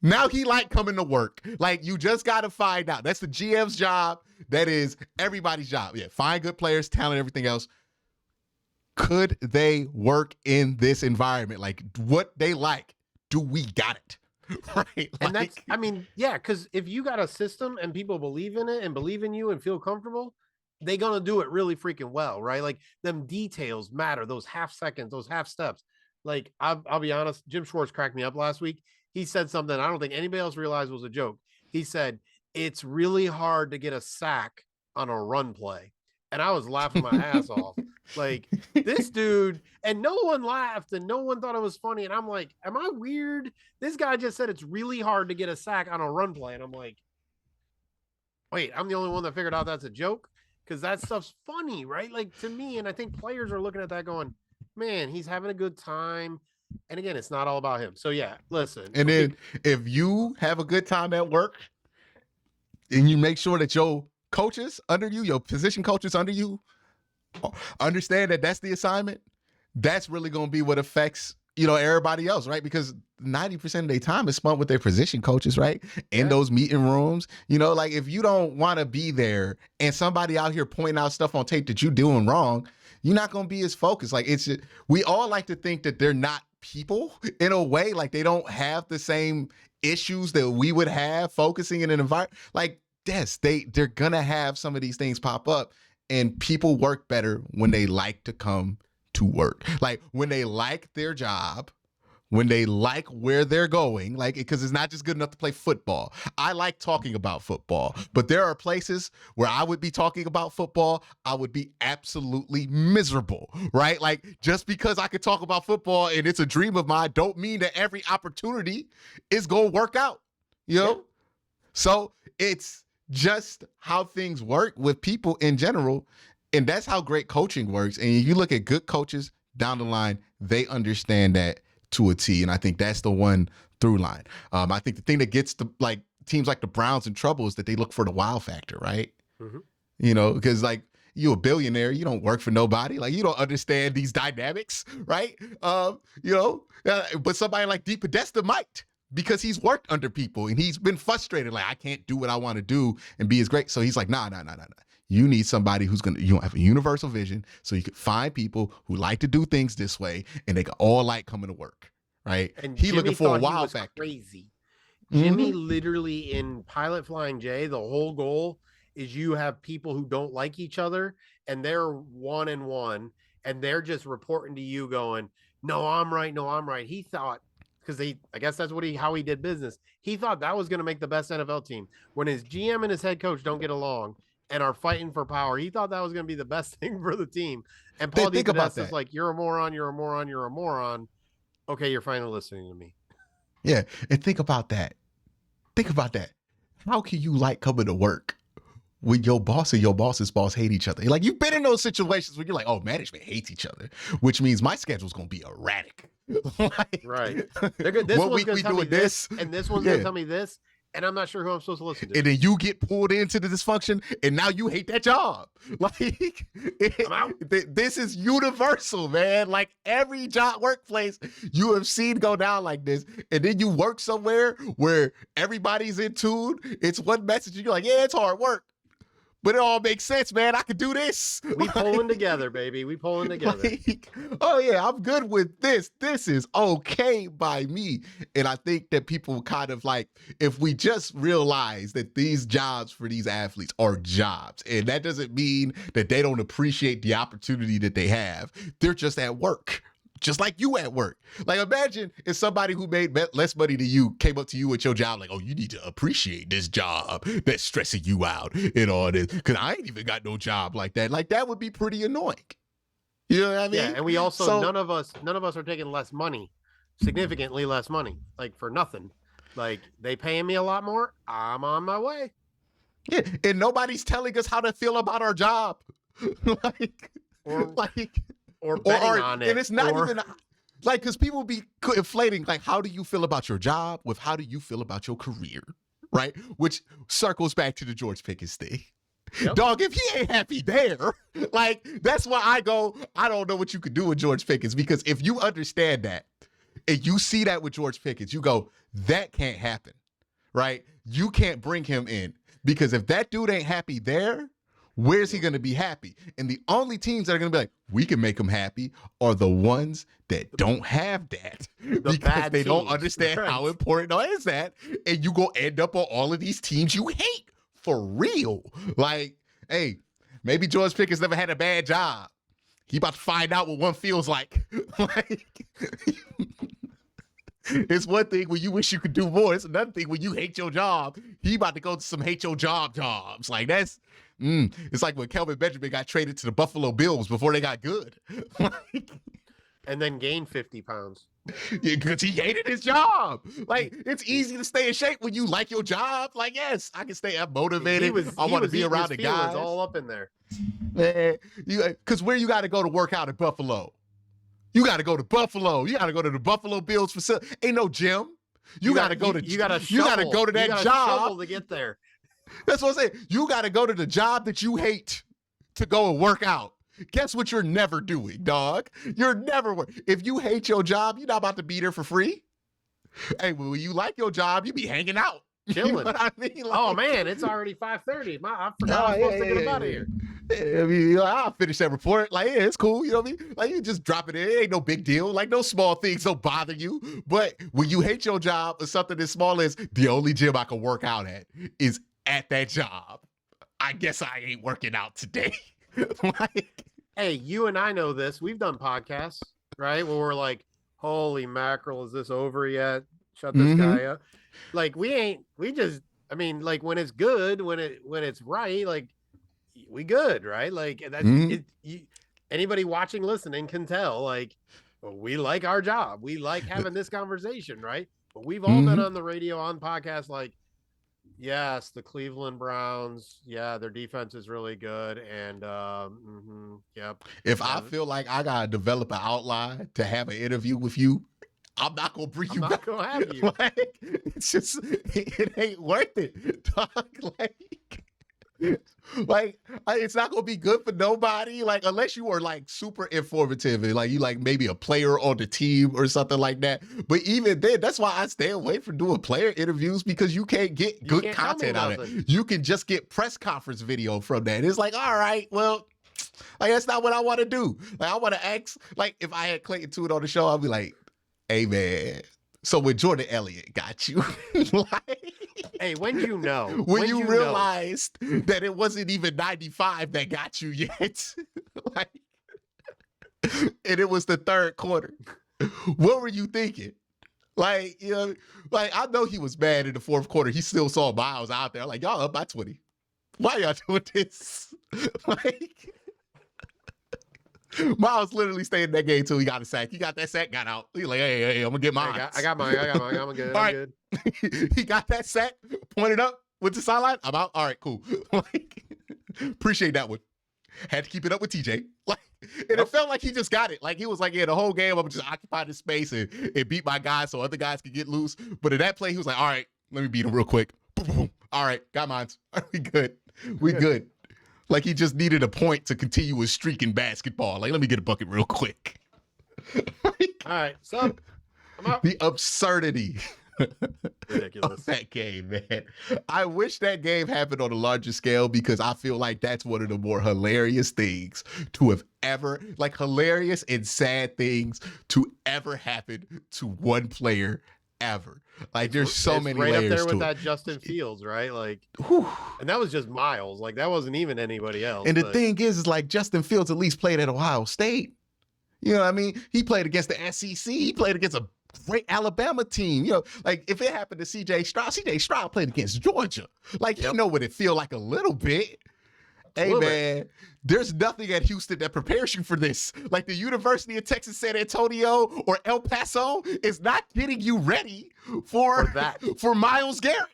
now he like coming to work. Like, you just got to find out. That's the GM's job. That is everybody's job. Yeah, find good players, talent, everything else. Could they work in this environment? Like, what they like, do we got it? Right? And that's, I mean, yeah, because if you got a system and people believe in it and believe in you and feel comfortable, they're going to do it really freaking well, right? Like, them details matter, those half seconds, those half steps. Like, I'll be honest, Jim Schwartz cracked me up last week. He said something I don't think anybody else realized was a joke. He said, it's really hard to get a sack on a run play. And I was laughing my ass off. Like, this dude, and no one laughed and no one thought it was funny. And I'm like, am I weird? This guy just said it's really hard to get a sack on a run play. And I'm like, wait, I'm the only one that figured out that's a joke? Because that stuff's funny, right? Like, to me, and I think players are looking at that going, man, he's having a good time. And again, it's not all about him. So yeah, listen. And then if you have a good time at work and you make sure that your coaches under you, your position coaches under you, understand that that's the assignment, that's really going to be what affects, everybody else, right? Because 90% of their time is spent with their position coaches, right? In those meeting rooms, like, if you don't want to be there and somebody out here pointing out stuff on tape that you're doing wrong, you're not going to be as focused. Like, we all like to think that they're not people in a way, like they don't have the same issues that we would have focusing in an environment. Like, yes, they're going to have some of these things pop up, and people work better when they like to come to work. Like, when they like their job, when they like where they're going, like, because it's not just good enough to play football. I like talking about football, but there are places where I would be talking about football, I would be absolutely miserable, right? Like, just because I could talk about football and it's a dream of mine, don't mean that every opportunity is going to work out, Yeah. So it's just how things work with people in general. And that's how great coaching works. And if you look at good coaches down the line, they understand that to a T. And I think that's the one through line. I think the thing that gets teams like the Browns in trouble is that they look for the wow factor, right? Mm-hmm. Because like, you a billionaire, you don't work for nobody. Like, you don't understand these dynamics, right? But somebody like D. Podesta might, because he's worked under people and he's been frustrated. Like, I can't do what I want to do and be as great. So he's like, nah. You need somebody who's you don't have a universal vision, so you can find people who like to do things this way and they can all like coming to work, right? And he looking for a wow factor. Crazy. Jimmy literally in Pilot Flying J, the whole goal is you have people who don't like each other and they're 1-1 and they're just reporting to you going, no, I'm right. He thought, because I guess that's how he did business. He thought that was going to make the best NFL team. When his GM and his head coach don't get along and are fighting for power, he thought that was going to be the best thing for the team. And Paul D. Podesta is like, you're a moron. Okay, you're finally listening to me. Yeah, and think about that. How can you like coming to work when your boss and your boss's boss hate each other? Like, you've been in those situations where you're like, oh, management hates each other, which means my schedule's going to be erratic. Like, right. This one's going to tell me this, and this one's going to tell me this, and I'm not sure who I'm supposed to listen to. And then you get pulled into the dysfunction, and now you hate that job. Like, this is universal, man. Like, every job workplace you have seen go down like this, and then you work somewhere where everybody's in tune. It's one message, and you're like, yeah, it's hard work, but it all makes sense, man. I could do this. We pulling together, baby. We pulling together. Like, oh yeah, I'm good with this. This is okay by me. And I think that people kind of like, if we just realize that these jobs for these athletes are jobs, and that doesn't mean that they don't appreciate the opportunity that they have. They're just at work. Just like you at work. Like, imagine if somebody who made less money than you came up to you at your job like, oh, you need to appreciate this job that's stressing you out and all this, because I ain't even got no job like that. Like, that would be pretty annoying. You know what I mean? Yeah, and we also, none of us are taking less money, significantly less money, like for nothing. Like, they paying me a lot more, I'm on my way. Yeah, and nobody's telling us how to feel about our job. like, or like, betting on it. And it's not even like, because people be inflating, like, how do you feel about your job with how do you feel about your career, right? Which circles back to the George Pickens thing. Yep. Dog, if he ain't happy there, like, that's why I go, I don't know what you could do with George Pickens, because if you understand that and you see that with George Pickens, you go, that can't happen, right? You can't bring him in, because if that dude ain't happy there, where's he going to be happy? And the only teams that are going to be like, we can make him happy are the ones that don't have that, because they don't understand how important it is that. And you go end up on all of these teams you hate. For real. Like, hey, maybe George Pickens never had a bad job. He about to find out what one feels like. Like, it's one thing when you wish you could do more. It's another thing when you hate your job. He about to go to some hate your job jobs. Like, that's, it's like when Kelvin Benjamin got traded to the Buffalo Bills before they got good. Like, and then gained 50 pounds. Yeah, because he hated his job. Like, it's easy to stay in shape when you like your job. Like, yes, I can stay motivated. I want to be around the guys. All up in there. Man, because where you got to go to work out in Buffalo? You got to go to Buffalo. You got to go to the Buffalo Bills facility. Ain't no gym. You got to go to. You got to go to that job to get there. That's what I'm saying. You got to go to the job that you hate to go and work out. Guess what you're never doing, dog? You're never if you hate your job, you're not about to be there for free. Hey, when you like your job, you be hanging out. Chilling. You know what I mean? Like, oh man, it's already 5:30. I forgot I was supposed to get out of here. I mean, I'll finish that report. Like, yeah, it's cool. You know what I mean? Like, you just drop it in. It ain't no big deal. Like, no small things don't bother you. But when you hate your job or something as small as the only gym I can work out at is at that job, I guess I ain't working out today. Like, hey, you and I know this. We've done podcasts, right? Where we're like, holy mackerel, is this over yet? Shut this guy up. Like, I mean, like, when it's good, when it's right, like, we good, right? Like, that's anybody watching, listening can tell, like, we like our job. We like having this conversation, right? But we've all been on the radio, on podcasts, like, yes, the Cleveland Browns. Yeah, their defense is really good. And yep. If I feel like I gotta develop an outline to have an interview with you, I'm not gonna bring you back. I'm not gonna have you. Like, it's just, it ain't worth it, dog. Like, it's not gonna be good for nobody. Like, unless you are like super informative and like you like maybe a player on the team or something like that. But even then, that's why I stay away from doing player interviews, because you can't get good content out of it. You can just get press conference video from that. It's like, all right, well, like, that's not what I want to do. Like, I want to ask, like, if I had Clayton Tune on the show, I'd be like, hey man, so when Jordan Elliott got you, like, hey, when you know, when you realized that it wasn't even 95 that got you yet, like, and it was the third quarter, what were you thinking? Like, you know, like, I know he was mad in the fourth quarter. He still saw Myles out there. Like, y'all up by 20. Why y'all doing this? Like, Myles literally stayed in that game until he got a sack. He got that sack, got out. He's like, hey, I'm gonna get mine. I got mine. I'm good. All I'm right. good. He got that sack, pointed up with the sideline. I'm out. All right, cool. Like, appreciate that one. Had to keep it up with TJ. Like, and it felt like he just got it. Like, he was like, yeah, the whole game I'm just occupy this space and beat my guys so other guys could get loose. But in that play, he was like, all right, let me beat him real quick. Boom, boom, boom. All right, got mine. We good. We good. Like, he just needed a point to continue his streak in basketball. Like, let me get a bucket real quick. Like, all right, so I'm out. The absurdity Ridiculous. of that game, man. I wish that game happened on a larger scale, because I feel like that's one of the more hilarious things to have ever, like, hilarious and sad things to ever happen to one player ever. Like, there's so many right layers up there with to that it. Justin Fields, right? Like, Whew. and that was just Myles. Like, that wasn't even anybody else. And the thing is like, Justin Fields at least played at Ohio State. You know what I mean? He played against the SEC. He played against a great Alabama team. You know, like, if it happened to CJ Stroud played against Georgia. Like, you know what it feel like a little bit. Hey, man, there's nothing at Houston that prepares you for this. Like, the University of Texas San Antonio or El Paso is not getting you ready for that, for Myles Garrett.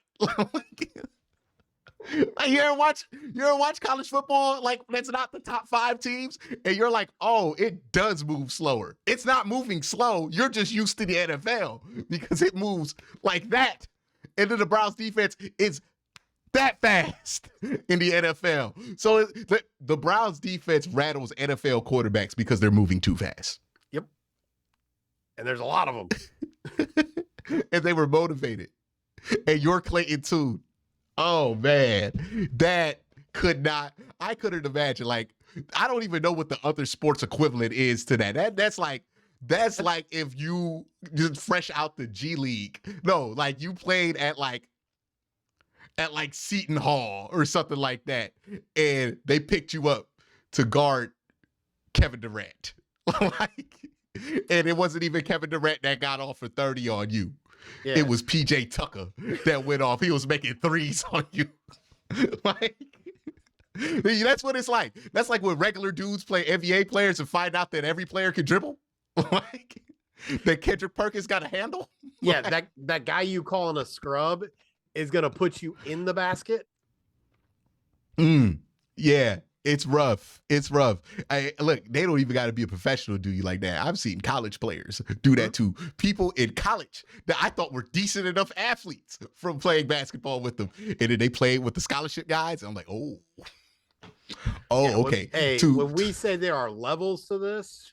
Like you ever watch college football? Like that's not the top 5 teams, and you're like, oh, it does move slower. It's not moving slow. You're just used to the NFL because it moves like that. And then the Browns defense is that fast in the NFL. So the Browns defense rattles NFL quarterbacks because they're moving too fast. Yep. And there's a lot of them. And they were motivated. And your Clayton too. Oh man, that I couldn't imagine. Like, I don't even know what the other sports equivalent is to that. That's like if you just fresh out the G League. No, like you played at like Seton Hall or something like that, and they picked you up to guard Kevin Durant. Like, and it wasn't even Kevin Durant that got off for 30 on you. Yeah. It was PJ Tucker that went off. He was making threes on you. Like, that's what it's like. That's like when regular dudes play NBA players and find out that every player can dribble. Like, that Kendrick Perkins got a handle. Yeah, like, that guy you calling a scrub is going to put you in the basket. Yeah. It's rough. Look, they don't even got to be a professional do you like that. I've seen college players do that too. People in college that I thought were decent enough athletes from playing basketball with them. And then they played with the scholarship guys. And I'm like, oh, yeah, okay. When we say there are levels to this,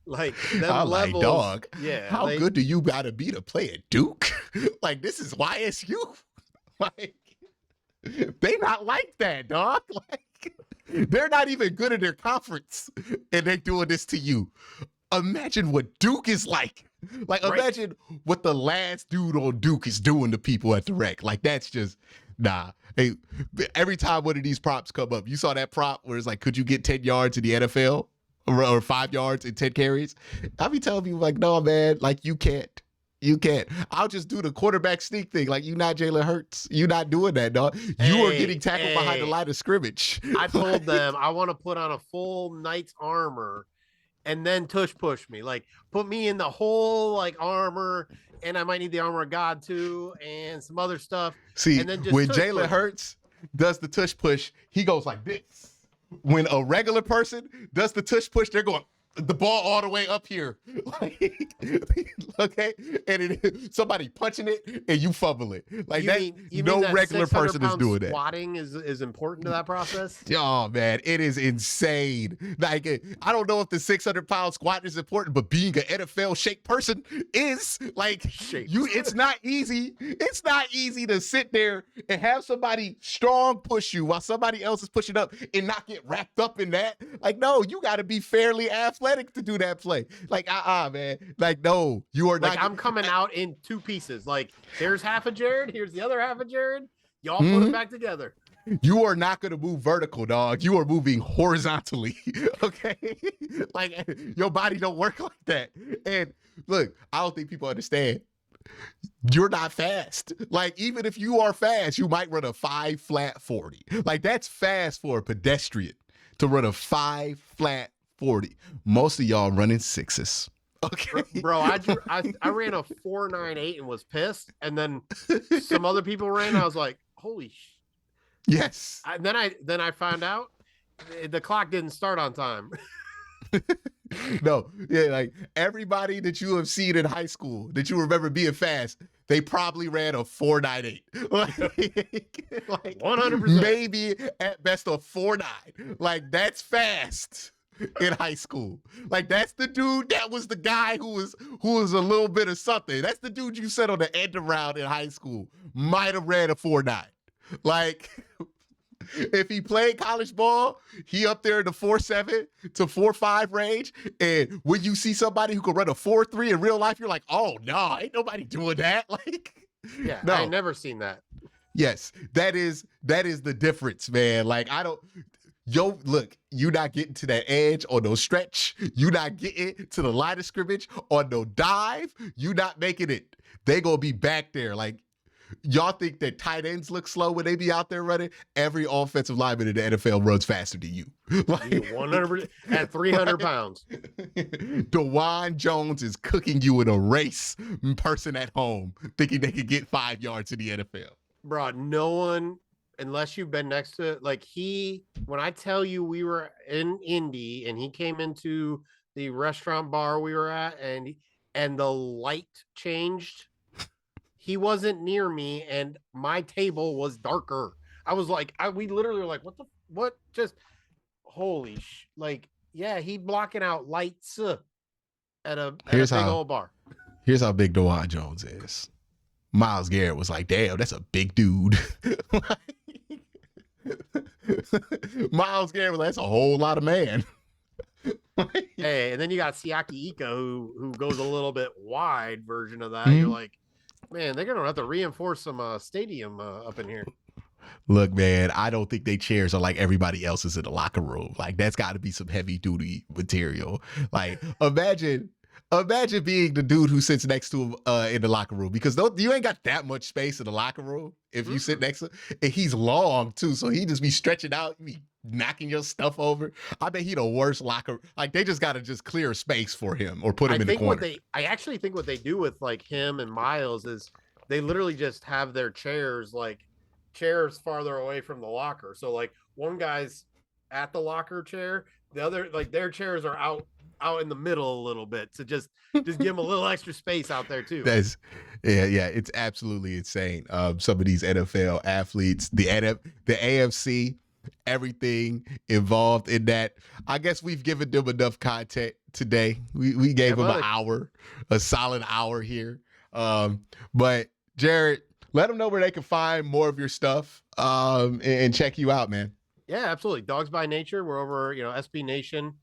like them levels, like, dog, yeah. How good do you got to be to play at Duke? Like, this is YSU. Like, they not like that, dog. Like, they're not even good at their conference, and they're doing this to you. Imagine what Duke is like. Like, imagine what the last dude on Duke is doing to people at the rec. Like, that's just, nah. Hey, every time one of these props come up, you saw that prop where it's like, could you get 10 yards in the NFL? Or 5 yards and 10 carries? I'll be telling people, like, no, man, like, you can't. You can't. I'll just do the quarterback sneak thing. Like, you not Jalen Hurts. You not doing that, dog. You are getting tackled behind the line of scrimmage. I told them I want to put on a full knight's armor and then tush push me. Like, put me in the whole, like, armor, and I might need the armor of God, too, and some other stuff. See, and then just when Jalen Hurts does the tush push, he goes like this. When a regular person does the tush push, they're going the ball all the way up here. Like, okay? And somebody punching it and you fumble it. Like, no regular person is doing that. Squatting is important to that process? Oh, man, it is insane. Like, I don't know if the 600-pound squat is important, but being an NFL-shaped person is. Like, it's not easy. It's not easy to sit there and have somebody strong push you while somebody else is pushing up and not get wrapped up in that. Like, no, you got to be fairly athletic to do that play. Like, man. Like, no, you are not. Like, I'm coming out in 2 pieces. Like, here's half of Jared. Here's the other half of Jared. Y'all put it back together. You are not going to move vertical, dog. You are moving horizontally. Okay? Like, your body don't work like that. And look, I don't think people understand. You're not fast. Like, even if you are fast, you might run a 5 flat 40. Like, that's fast for a pedestrian to run a 5 flat 40. Most of y'all running 6s. Okay, bro. I ran a 4.98 and was pissed, and then some other people ran. And I was like, holy sh. Yes. Then I found out the clock didn't start on time. No, yeah, like everybody that you have seen in high school that you remember being fast, they probably ran a 4.98. Like 100%. Maybe at best a 4.9. Like, that's fast in high school. Like, that's the dude that was the guy who was a little bit of something. That's the dude you said on the end around in high school might have ran a 4.9. Like, if he played college ball, he up there in the 4.7 to 4.5 range. And when you see somebody who can run a 4.3 in real life, you're like, oh no, ain't nobody doing that. Like, yeah, no. I never seen that. Yes, that is the difference, man. Like, look, you not getting to that edge or no stretch. You not getting to the line of scrimmage or no dive. You not making it. They gonna be back there. Like, y'all think that tight ends look slow when they be out there running? Every offensive lineman in the NFL runs faster than you. Like, 100 at 300 pounds. DeJuan Jones is cooking you in a race, person at home thinking they could get 5 yards in the NFL. Bro, no one unless you've been next to like when I tell you we were in Indy and he came into the restaurant bar we were at and the light changed, he wasn't near me and my table was darker. I was like, we literally were like, what just holy like, yeah, he blocking out lights at a big old bar. Here's how big DeJuan Jones is. Myles Garrett was like, damn, that's a big dude. Myles Garrett was like, that's a whole lot of man. Hey, and then you got Siaki Ika who goes a little bit wide version of that. Mm-hmm. You're like, man, they're gonna have to reinforce some stadium up in here. Look, man, I don't think they chairs are like everybody else's in the locker room. Like, that's got to be some heavy duty material. Like, imagine being the dude who sits next to him in the locker room, because you ain't got that much space in the locker room if you sit next to him. And he's long too, so he just be stretching out, be knocking your stuff over. I bet he the worst locker. Like, they just got to just clear space for him or put him in the corner. I actually think what they do with like him and Myles is they literally just have their chairs farther away from the locker. So like one guy's at the locker chair, the other, like their chairs are out in the middle a little bit to just give them a little extra space out there too. Yeah, it's absolutely insane. Some of these NFL athletes, the AFC, everything involved in that. I guess we've given them enough content today. We gave them a solid hour here. But Jared, let them know where they can find more of your stuff and check you out, man. Yeah, absolutely. Dogs by Nature. We're over, SB Nation,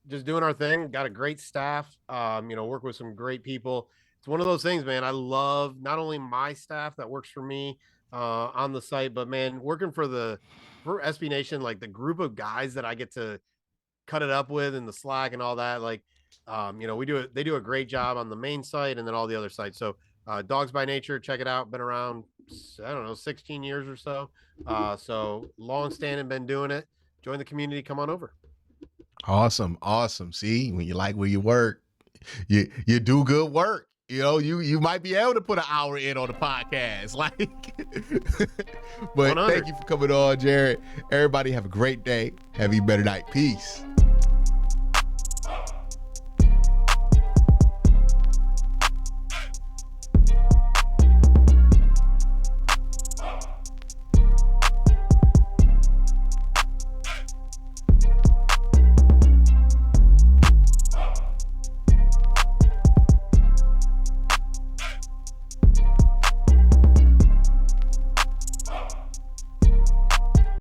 just doing our thing. Got a great staff, work with some great people. It's one of those things, man. I love not only my staff that works for me on the site, but man, working for SB Nation, like the group of guys that I get to cut it up with in the Slack and all that. Like, they do a great job on the main site and then all the other sites. So Dogs by Nature, check it out. Been around, 16 years or so. So long standing, been doing it. Join the community. Come on over. Awesome. See, when you like where you work, you do good work. You might be able to put an hour in on the podcast. Like, but 100. Thank you for coming on, Jared. Everybody have a great day. Have a better night. Peace.